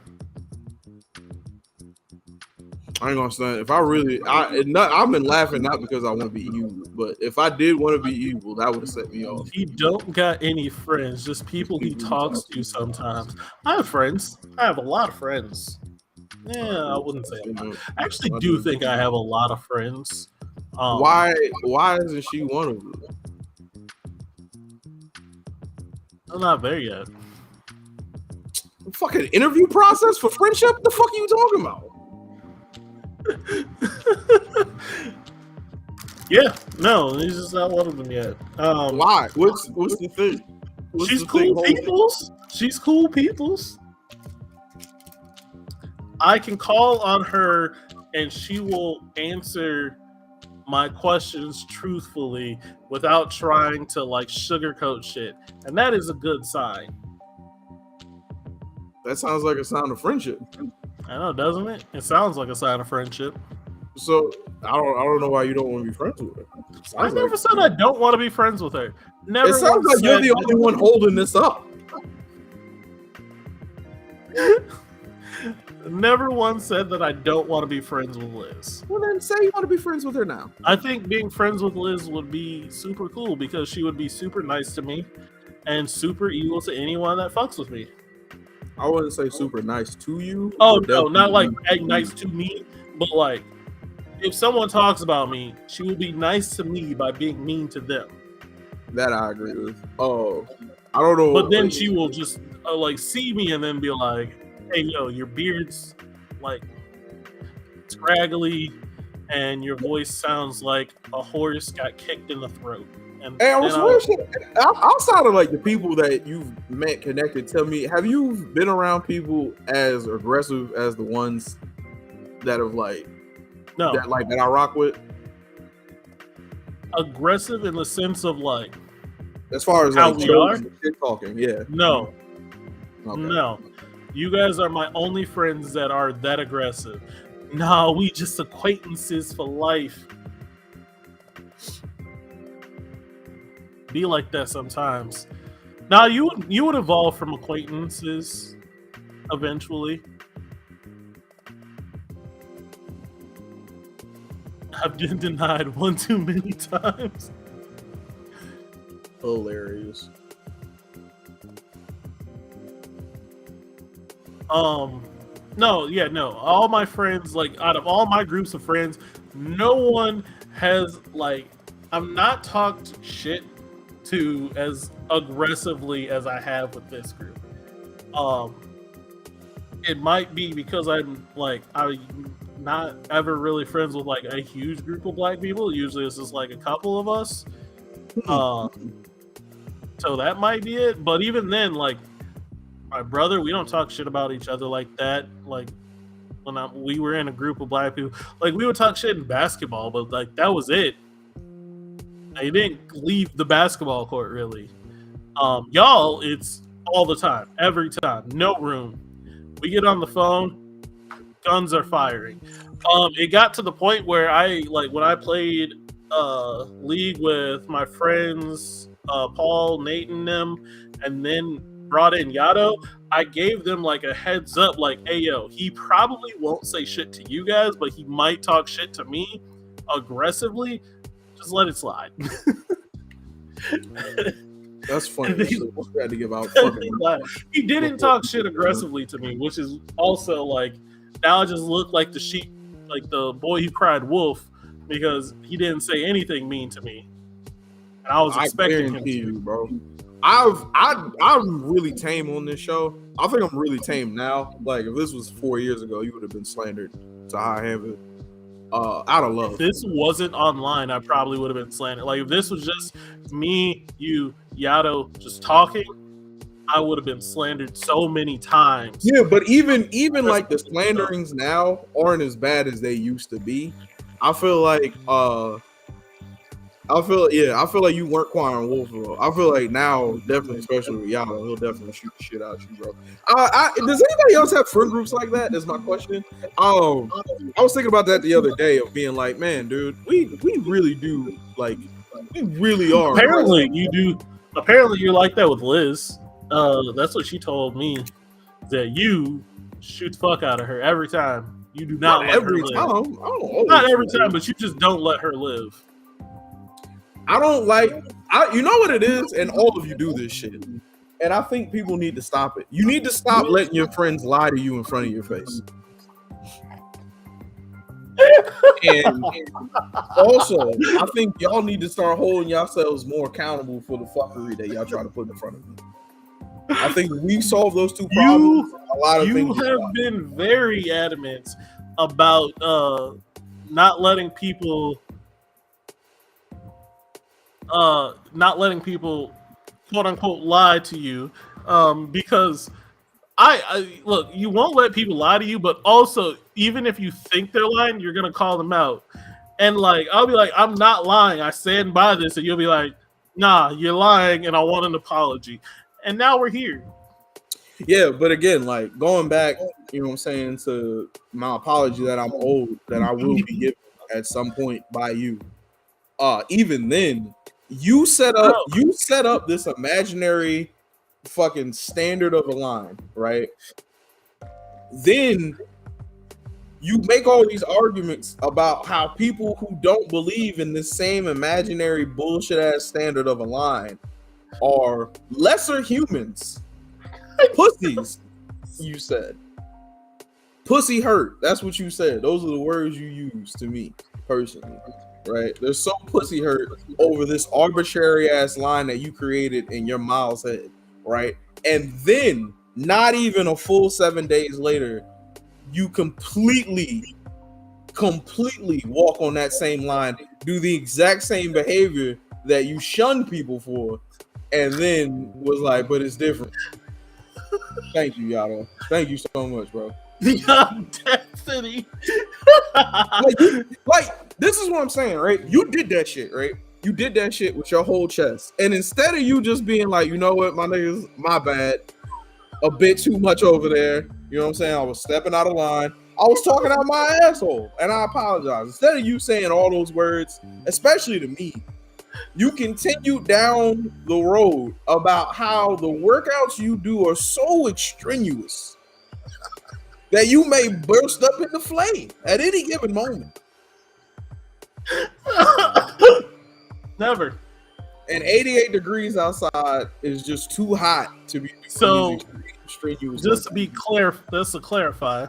I ain't gonna stand. If I really, I've been laughing not because I want to be evil, but if I did want to be evil, that would have set me off. He don't got any friends, just people he talks to sometimes. I have friends. I have a lot of friends. Yeah, I wouldn't say a lot. I actually do think I have a lot of friends. Why isn't she one of them? I'm not there yet. Fucking interview process for friendship? The fuck are you talking about? Yeah, no, he's just not one of them yet. Why? What's the thing? She's cool peoples. She's cool peoples. I can call on her and she will answer my questions truthfully without trying to like sugarcoat shit. And that is a good sign. That sounds like a sign of friendship. I know, doesn't it? It sounds like a sign of friendship. So I don't know why you don't want to be friends with her. I never said I don't want to be friends with her. Never. It sounds like you're the only one holding this up. Never once said that I don't want to be friends with Liz. Well, then say you want to be friends with her now. I think being friends with Liz would be super cool because she would be super nice to me and super evil to anyone that fucks with me. I wouldn't say super nice to you. Oh no, not like nice to me, but like if someone talks about me, she will be nice to me by being mean to them. That I agree with. Oh, I don't know. But then she will just like see me and then be like, "Hey, yo, your beard's like scraggly, and your voice sounds like a horse got kicked in the throat." And hey, I was outside of like the people that you've met connected, tell me, have you been around people as aggressive as the ones that have like that I rock with? Aggressive in the sense of like as far as how like we are shit talking, yeah. No. Okay. No. You guys are my only friends that are that aggressive. No, we just acquaintances for life. Be like that sometimes. Now you would evolve from acquaintances eventually. I've been denied one too many times. Hilarious. No. All my friends, like out of all my groups of friends, no one has like I'm not talked shit to as aggressively as I have with this group. It might be because I'm not ever really friends with like a huge group of black people. Usually it's just like a couple of us. So that might be it. But even then, like my brother, we don't talk shit about each other like that. Like when we were in a group of black people, like we would talk shit in basketball, but like that was it. They didn't leave the basketball court really. Y'all, it's all the time, every time, no room. We get on the phone, guns are firing. It got to the point where when I played League with my friends, Paul, Nate, and them, and then brought in Yato, I gave them like a heads up, like, hey yo, he probably won't say shit to you guys, but he might talk shit to me aggressively. Just let it slide. That's funny. You had to give out he didn't talk shit aggressively to me, which is also like now I just look like the sheep, like the boy who cried wolf, because he didn't say anything mean to me. And I was I expecting him guarantee to. you, bro. I'm really tame on this show. I think I'm really tame now. Like if this was 4 years ago, you would have been slandered to high heaven. Out of love. If this wasn't online, I probably would have been slandered. Like if this was just me, you, Yato, just talking, I would have been slandered so many times. Yeah, but even like the slanderings now aren't as bad as they used to be. I feel like I feel like you weren't Quan Wolf, bro. I feel like now, definitely, especially with Yato, he'll definitely shoot the shit out you, bro. Does anybody else have friend groups like that? Is my question. I was thinking about that the other day of being like, man, dude, we really do like, we really are. Apparently, you do. Apparently, you're like that with Liz. That's what she told me. That you shoot the fuck out of her every time. You do not let every her live. time. I don't Not every time, but you just don't let her live. I don't like. You know what it is, and all of you do this shit. And I think people need to stop it. You need to stop letting your friends lie to you in front of your face. And also, I think y'all need to start holding yourselves more accountable for the fuckery that y'all try to put in front of me. I think we solve those two problems. A lot of things. You have been very adamant about not letting people quote unquote lie to you, because I look, you won't let people lie to you, but also even if you think they're lying, you're gonna call them out. And like I'll be like, I'm not lying, I stand by this, and you'll be like, nah, you're lying, and I want an apology. And now we're here. Yeah, but again, like going back, you know what I'm saying, to my apology that I'm old, that I will be given at some point by you. Even then, you set up this imaginary fucking standard of a line, right? Then you make all these arguments about how people who don't believe in the same imaginary bullshit ass standard of a line are lesser humans. Pussies, you said. Pussy hurt. That's what you said. Those are the words you used to me personally. Right? They're so pussy hurt over this arbitrary ass line that you created in your Miles head, right? And then, not even a full 7 days later, you completely walk on that same line, do the exact same behavior that you shun people for, and then was like, but it's different. Thank you, Yato. Thank you so much, bro. The audacity. like, this is what I'm saying, right? You did that shit, right? You did that shit with your whole chest. And instead of you just being like, you know what, my niggas, my bad, a bit too much over there, you know what I'm saying? I was stepping out of line. I was talking out my asshole, and I apologize. Instead of you saying all those words, especially to me, you continue down the road about how the workouts you do are so extraneous that you may burst up into flame at any given moment. Never. And 88 degrees outside is just too hot to be so strenuous. Just to be clear, just to clarify.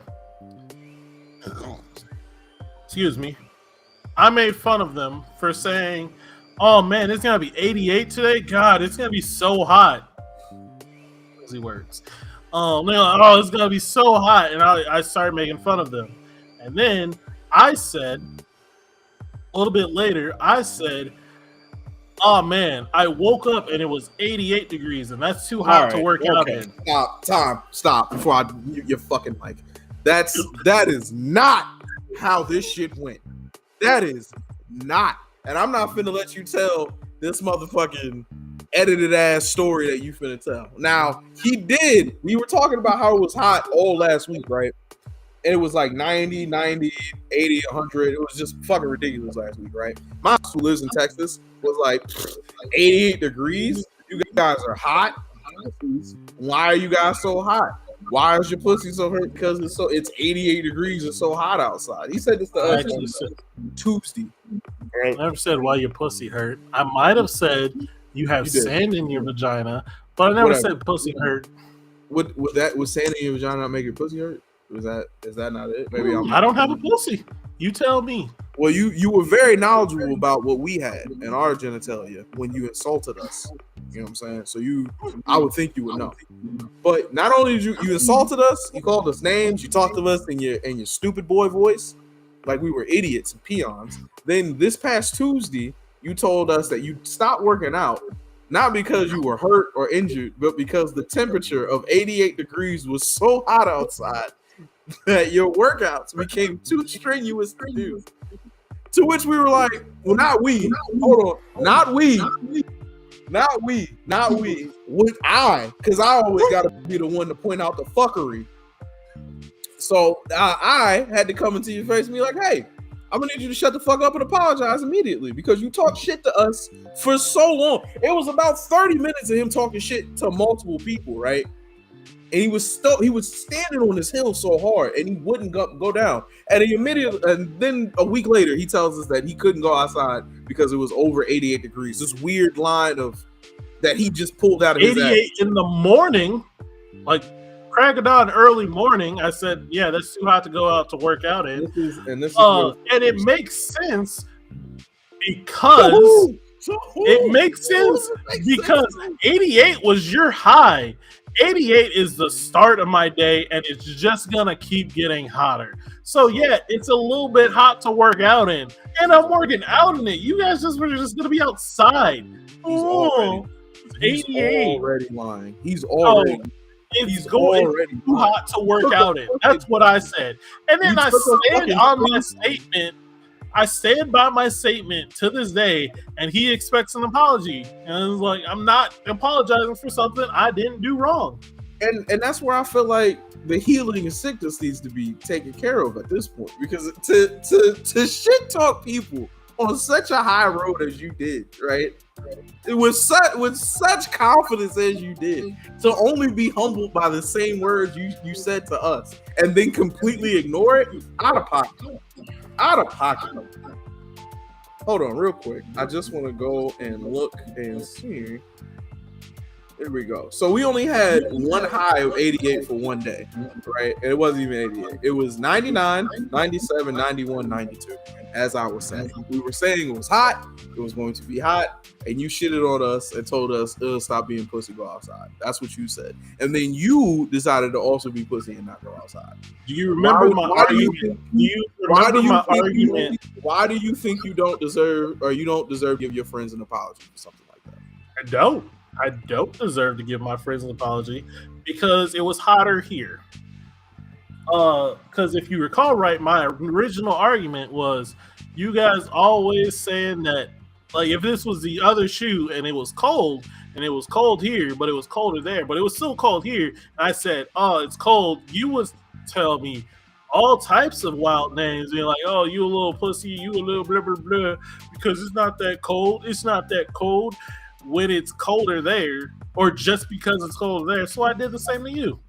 Excuse me. I made fun of them for saying, "Oh man, it's gonna be 88 today. God, it's gonna be so hot." Easy words. They're like, "Oh, it's gonna be so hot," and I started making fun of them. And then I said, a little bit later, I said, "Oh man, I woke up and it was 88 degrees, and that's too hot to work out in." Stop before I mute your fucking mic. That is not how this shit went. That is not. And I'm not finna let you tell this motherfucking edited ass story that you finna tell. Now, he did. We were talking about how it was hot all last week, right? And it was like 90, 80, 100. It was just fucking ridiculous last week, right? My who lives in Texas was like 88 degrees. You guys are hot. Why are you guys so hot? Why is your pussy so hurt? Because it's 88 degrees and so hot outside. He said this to us on Tuesday. I never said why your pussy hurt. I might have said you have sand in your vagina, but I never said pussy hurt. Would sand in your vagina not make your pussy hurt? Is that not it? Maybe I don't have a pussy. You tell me. Well, you were very knowledgeable about what we had in our genitalia when you insulted us. You know what I'm saying? So I would think you would know. But not only did you insulted us, you called us names, you talked to us in your stupid boy voice, like we were idiots and peons. Then this past Tuesday, you told us that you stopped working out, not because you were hurt or injured, but because the temperature of 88 degrees was so hot outside that your workouts became too strenuous to do. To which we were like, well, not we. Hold on. Not we. With I, because I always got to be the one to point out the fuckery. So I had to come into your face and be like, hey, I'm going to need you to shut the fuck up and apologize immediately because you talked shit to us for so long. It was about 30 minutes of him talking shit to multiple people, right? And he was standing on his hill so hard, and he wouldn't go down. And then a week later, he tells us that he couldn't go outside because it was over 88 degrees. This weird line of that he just pulled out of his 88 in the morning, like crack of dawn, early morning. I said, "Yeah, that's too hot to go out to work out in." And it makes sense because it makes sense because 88 was your high. 88 is the start of my day, and it's just gonna keep getting hotter. So yeah, it's a little bit hot to work out in, and I'm working out in it. You guys were just gonna be outside. He's already lying. He's already. It's going too hot to work out in. That's what I said, and then I stand on my statement. I stand by my statement to this day, and he expects an apology. And I was like, I'm not apologizing for something I didn't do wrong. And that's where I feel like the healing of sickness needs to be taken care of at this point. Because to shit talk people on such a high road as you did, right? It was with such confidence as you did, to only be humbled by the same words you said to us, and then completely ignore it, out of pocket. Hold on real quick. I just want to go and look and see. There we go. So we only had one high of 88 for one day, right? And it wasn't even 88. It was 99, 97, 91, 92. As I was saying, we were saying it was hot. It was going to be hot. And you shitted on us and told us, stop being pussy, go outside. That's what you said. And then you decided to also be pussy and not go outside. Do you remember my argument? Why do you think you don't deserve, or you don't deserve to give your friends an apology for something like that? I don't deserve to give my friends an apology because it was hotter here. Because if you recall right, my original argument was you guys always saying that, like, if this was the other shoe and it was cold here, but it was colder there, but it was still cold here, and I said, oh, it's cold, you would tell me all types of wild names, being like, oh, you a little pussy, you a little blah, blah, blah, because it's not that cold. It's not that cold when it's colder there, or just because it's colder there. So I did the same to you.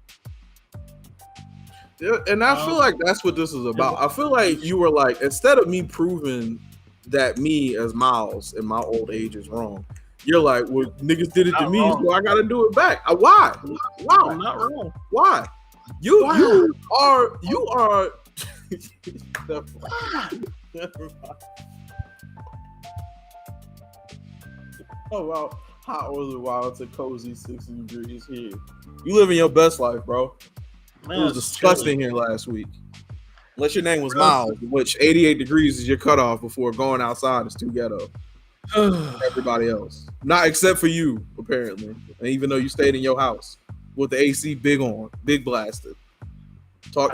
Yeah, and I feel like that's what this is about. I feel like you were like, instead of me proving that me as Miles in my old age is wrong, you're like, well, niggas did it to me, so I gotta do it back. Why? I'm not wrong. Why? You are Oh wow, hot was it while it's a cozy 60 degrees here. You living your best life, bro. Man, it was disgusting here last week. Unless your name was Miles, which 88 degrees is your cutoff before going outside is too ghetto. Everybody else. Not except for you, apparently. And even though you stayed in your house with the AC big blasted.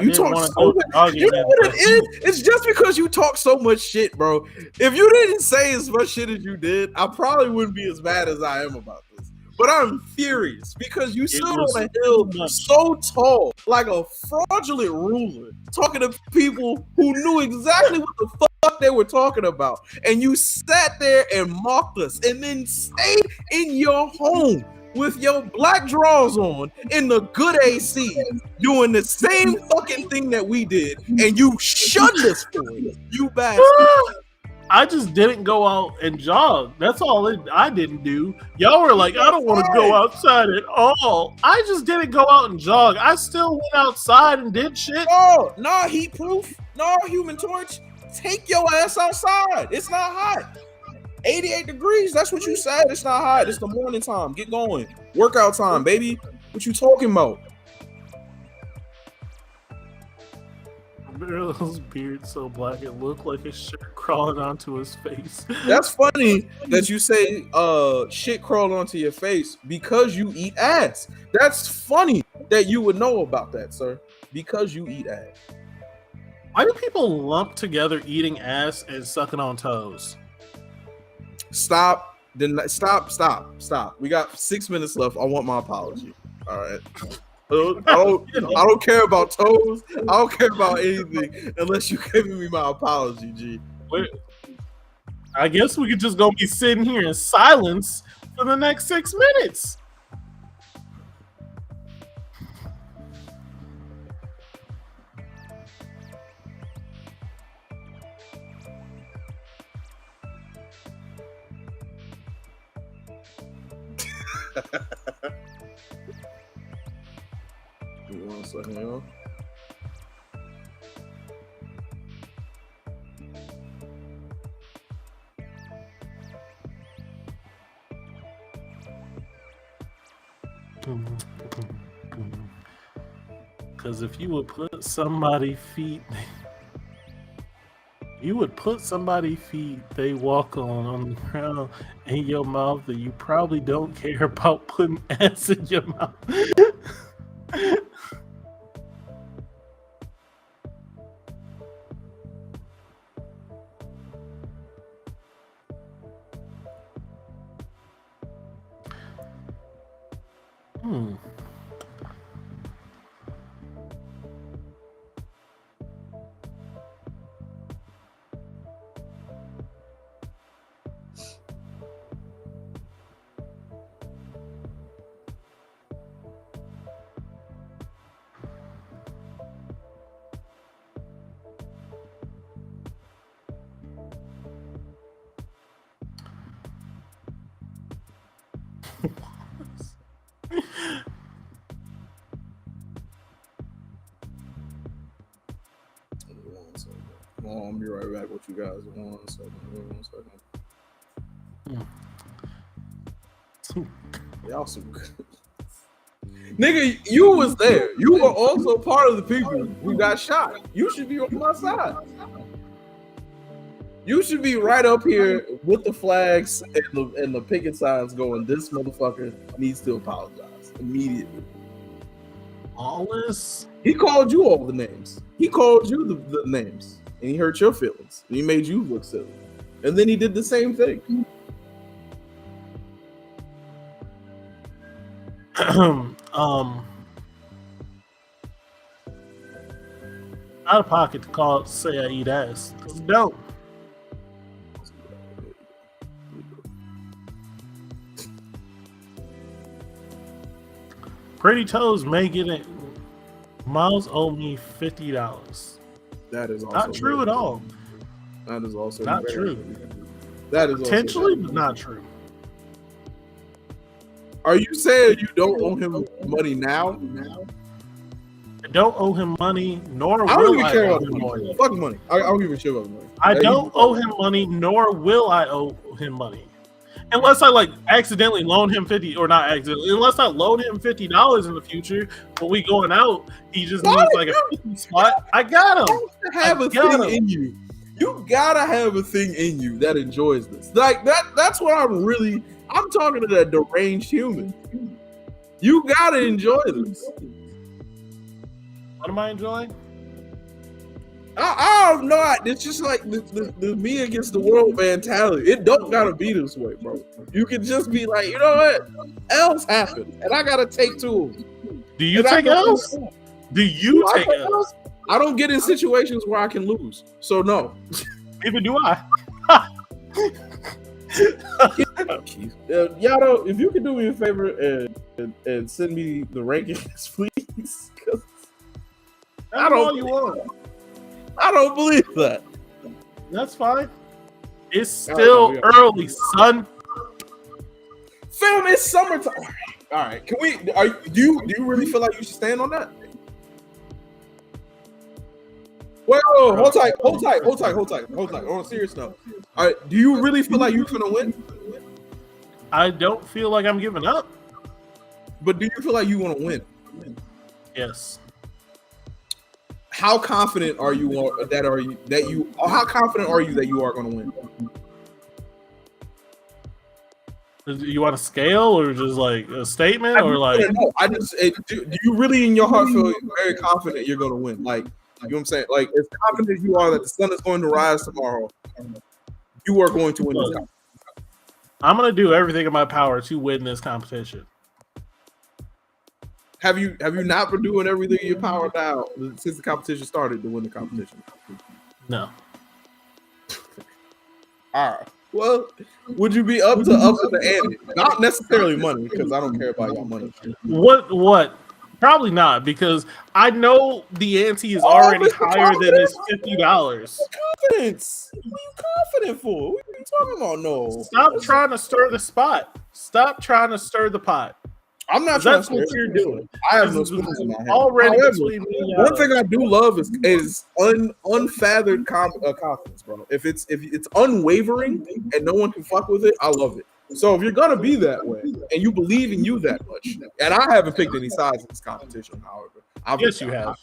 You talk so much. You know what it is? It's just because you talk so much shit, bro. If you didn't say as much shit as you did, I probably wouldn't be as mad as I am about this. But I'm furious because you stood on a hill so tall, like a fraudulent ruler, talking to people who knew exactly what the fuck they were talking about. And you sat there and mocked us and then stayed in your home with your black drawers on in the good AC, doing the same fucking thing that we did, and you shunned us for it, you bastard. I just didn't go out and jog. That's all I didn't do. Y'all were like, I don't want to go outside at all. I just didn't go out and jog. I still went outside and did shit. Oh, no heat proof, no Human Torch. take your ass outside. It's not hot. 88 degrees. That's what you said. It's not hot. It's the morning time. Get going. Workout time, baby. What you talking about? Romero's beard so black it looked like a shirt crawling onto his face. That's funny that you say shit crawl onto your face because you eat ass. That's funny that you would know about that, sir. Because you eat ass. Why do people lump together eating ass and sucking on toes? Stop. Stop. We got 6 minutes left. I want my apology. All right. I don't care about toes. I don't care about anything unless you're giving me my apology, G. I guess we could just go be sitting here in silence for the next 6 minutes. Give me 1 second, y'all. Because if you would put somebody's feet, they walk on the ground in your mouth, that you probably don't care about putting ass in your mouth. I'll be right back with you guys. 1 second. Y'all so good. Nigga, you was there. You were also part of the people who got shot. You should be on my side. You should be right up here with the flags and the picket signs going, this motherfucker needs to apologize immediately. All this? He called you all the names. He called you the names. And he hurt your feelings. And he made you look silly. And then he did the same thing. Out of pocket to say I eat ass. Don't. Pretty Toes may get it. Miles owe me $50. That is also not true at all. That is also not true. That is potentially, but not true. Are you saying you don't owe him money now? I don't owe him money, nor will I don't even care owe about him money. Fuck money. I don't even care about money. I don't owe him money, nor will I owe him money. Unless I accidentally loan him unless I loan him $50 in the future when we going out, he just needs a 50 spot. I got him. You have a thing in you. You gotta have a thing in you that enjoys this. Like that's what I'm talking to that deranged human. You gotta enjoy this. What am I enjoying? I don't know. It's just like the me against the world mentality. It don't gotta be this way, bro. You can just be like, you know what? L's happen, and I gotta take two of them. Do you take L's? Do you take L's? I don't get in situations where I can lose, so no. Neither do I. Yato, if you can do me a favor and send me the rankings, please. I don't. All you want. I don't believe that. That's fine. It's still early, son. Fam, it's summertime. All right. Can we? Do you really feel like you should stand on that? Wait, hold tight. On a serious note, all right, do you really feel like you're gonna win? I don't feel like I'm giving up. But do you feel like you want to win? Yes. How confident are you how confident are you that you are going to win? You want a scale or just like a statement or like? No, do you really in your heart feel very confident you're going to win? Like, you know what I'm saying? Like, as confident as you are that the sun is going to rise tomorrow, you are going to win this competition. I'm going to do everything in my power to win this competition. Have you not been doing everything in your power now since the competition started to win the competition? No. All right. Well, would you be up to the ante? Not necessarily money, because I don't care about your money. What? Probably not, because I know the ante is already higher than this $50. Confidence. What are you confident for? What are you talking about? No. Stop trying to stir the spot. Stop trying to stir the pot. I'm not trying to what you're doing. I have no spoons in my head. Already However, between me one thing I do love is unfeathered confidence, bro. If it's unwavering and no one can fuck with it, I love it. So if you're gonna be that way and you believe in you that much, and I haven't picked any sides in this competition, however. Yes, you have.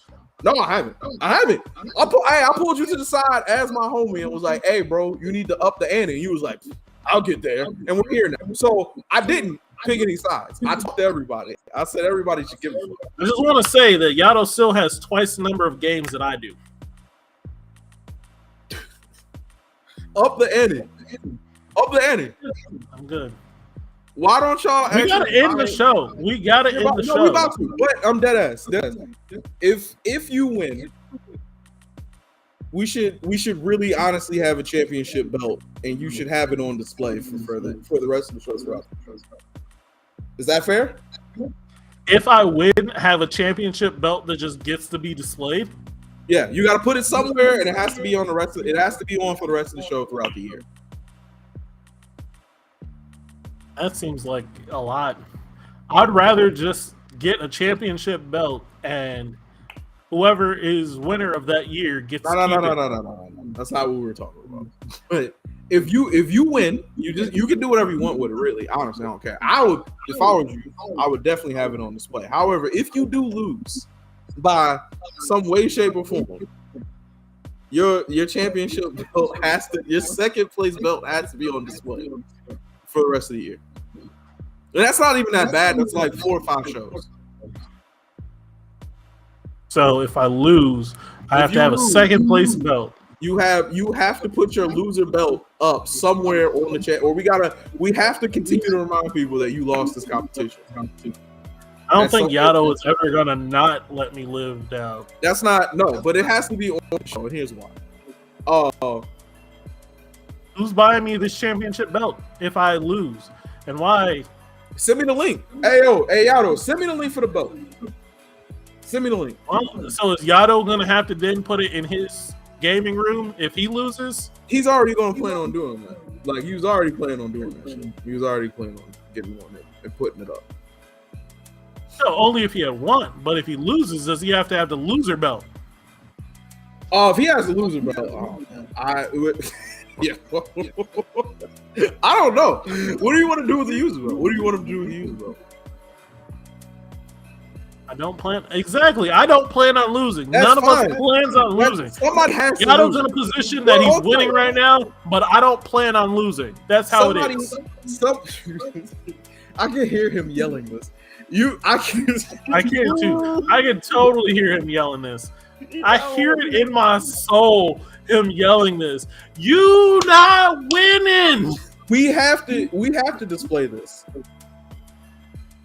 No, I haven't. I pulled you to the side as my homie and was like, "Hey, bro, you need to up the ante." And you was like, "I'll get there," and we're here now. So I didn't pick any sides. I talked to everybody. I said everybody should give it. I just want to say that Yato still has twice the number of games that I do. Up the ante. Up the ante. I'm good. Why don't y'all? We gotta end the show. We gotta end the show. We about to. But I'm dead ass. If you win, we should really honestly have a championship belt, and you should have it on display for the rest of the shows. Is that fair? If I win, have a championship belt that just gets to be displayed. Yeah, you got to put it somewhere, and it has to be on the rest of. It has to be on for the rest of the show throughout the year. That seems like a lot. I'd rather just get a championship belt, and whoever is winner of that year gets. No. That's not what we were talking about. But if you win, you can do whatever you want with it. Really, honestly, I don't care. I would, if I were you, I would definitely have it on display. However, if you do lose by some way, shape, or form, your championship belt your second place belt has to be on display for the rest of the year. And that's not even that bad. That's like 4 or 5 shows. So if I lose, I have to have a second place belt. You have to put your loser belt up somewhere on the chat, or we have to continue to remind people that you lost this competition. I don't think Yato is ever gonna not let me live down. That's not but it has to be on the show, and here's why. Who's buying me this championship belt if I lose, and why? Send me the link. Hey Yato, send me the link for the belt. Send me the link. Well, so is Yato gonna have to then put it in his gaming room if he loses? He's already gonna plan on doing that. Like, he was already planning on doing that shit. He was already planning on getting on it and putting it up. No, only if he had won. But if he loses, does he have to have the loser belt? If he has the loser belt, yeah. I don't know. What do you want to do with the user belt? What do you want him to do with the user belt? I don't plan on losing. That's None of fine. us plans on losing. Somebody has to Yato's lose. in a position that he's winning right now, but I don't plan on losing. That's how it is. I can hear him yelling this. I can too. I can totally hear him yelling this. I hear it in my soul, him yelling this. You not winning. We have to display this.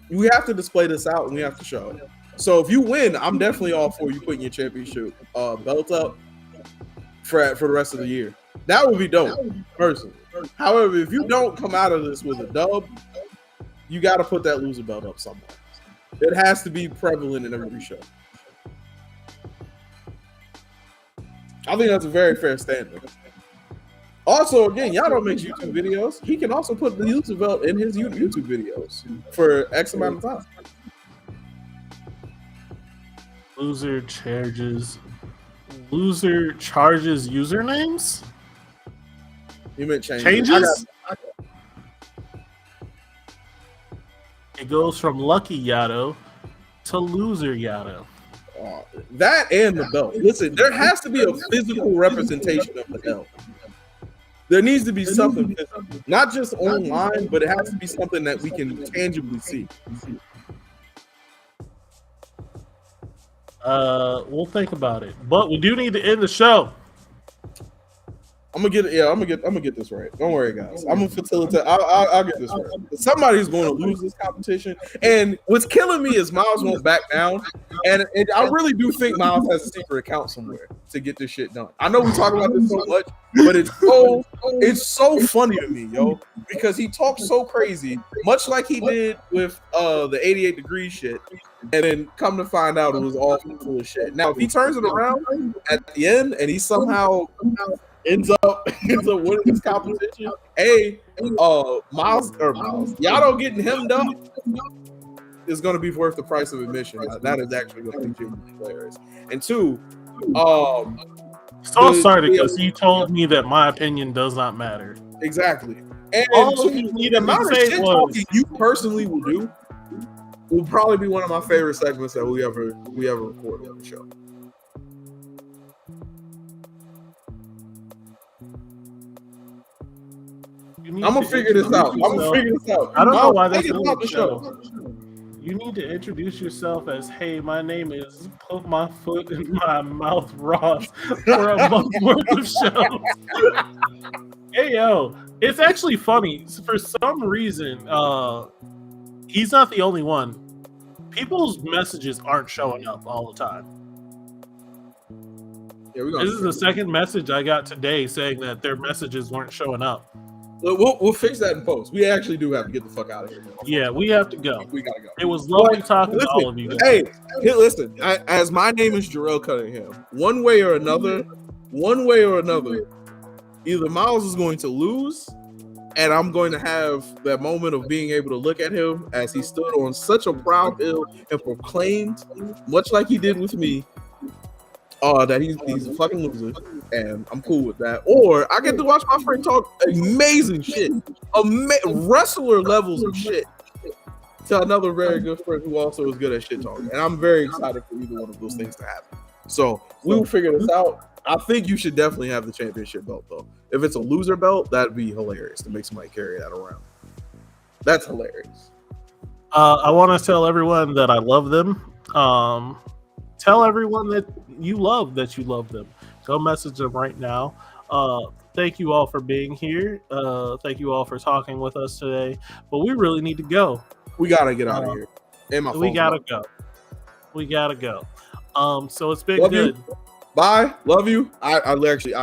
We have to display this out, and we have to show it. So if you win, I'm definitely all for you putting your championship belt up for the rest of the year. That would be dope, personally. However, if you don't come out of this with a dub, you got to put that loser belt up somewhere. It has to be prevalent in every show. I think that's a very fair standard. Also, again, Yato makes YouTube videos. He can also put the YouTube belt in his YouTube videos for X amount of time. Loser charges Loser charges usernames? You meant changes. Changes? It goes from Lucky Yato to Loser Yato. That and the belt. Listen, there has to be a physical representation of the belt. There needs to be something physical. Not just online, but it has to be something that we can tangibly see. We'll think about it. But we do need to end the show. I'm gonna get this right. Don't worry, guys. I'm gonna facilitate. I'll get this right. Somebody's going to lose this competition, and what's killing me is Miles won't back down, and I really do think Miles has a secret account somewhere to get this shit done. I know we talk about this so much, but it's so funny to me, yo, because he talks so crazy, much like he did with the 88 degree shit, and then come to find out it was all full of shit. Now, if he turns it around at the end and he somehow ends up winning this competition, Miles, Yato getting hemmed up is going to be worth the price of admission. That is actually going to be genuinely hilarious. And two, so sorry because you told me that my opinion does not matter. Exactly. And all two, you need the to amount of say shit was talking you personally will do will probably be one of my favorite segments that we ever recorded on the show. I'm gonna figure this out. I don't know why that's not the show. You need to introduce yourself as, "Hey, my name is Put My Foot in My Mouth Ross for a month worth of shows." Hey, yo, it's actually funny. For some reason, he's not the only one. People's messages aren't showing up all the time. Yeah, this is the second message I got today saying that their messages weren't showing up. We'll fix that in post. We actually do have to get the fuck out of here. Yeah, we have to go. We gotta go. It was lovely talking to all of you guys. Hey, listen. As my name is Jarrell Cunningham, one way or another, either Miles is going to lose, and I'm going to have that moment of being able to look at him as he stood on such a proud hill and proclaimed, much like he did with me, that he's a fucking loser, and I'm cool with that. Or I get to watch my friend talk amazing shit, wrestler levels of shit, to another very good friend who also is good at shit talking. And I'm very excited for either one of those things to happen. So we will figure this out. I think you should definitely have the championship belt, though. If it's a loser belt, that'd be hilarious to make somebody carry that around. That's hilarious. I want to tell everyone that I love them. Tell everyone that you love them. Go message them right now. Thank you all for being here. Thank you all for talking with us today. But we really need to go. We gotta get out of here. We gotta go. So it's been good. Bye. Love you. I actually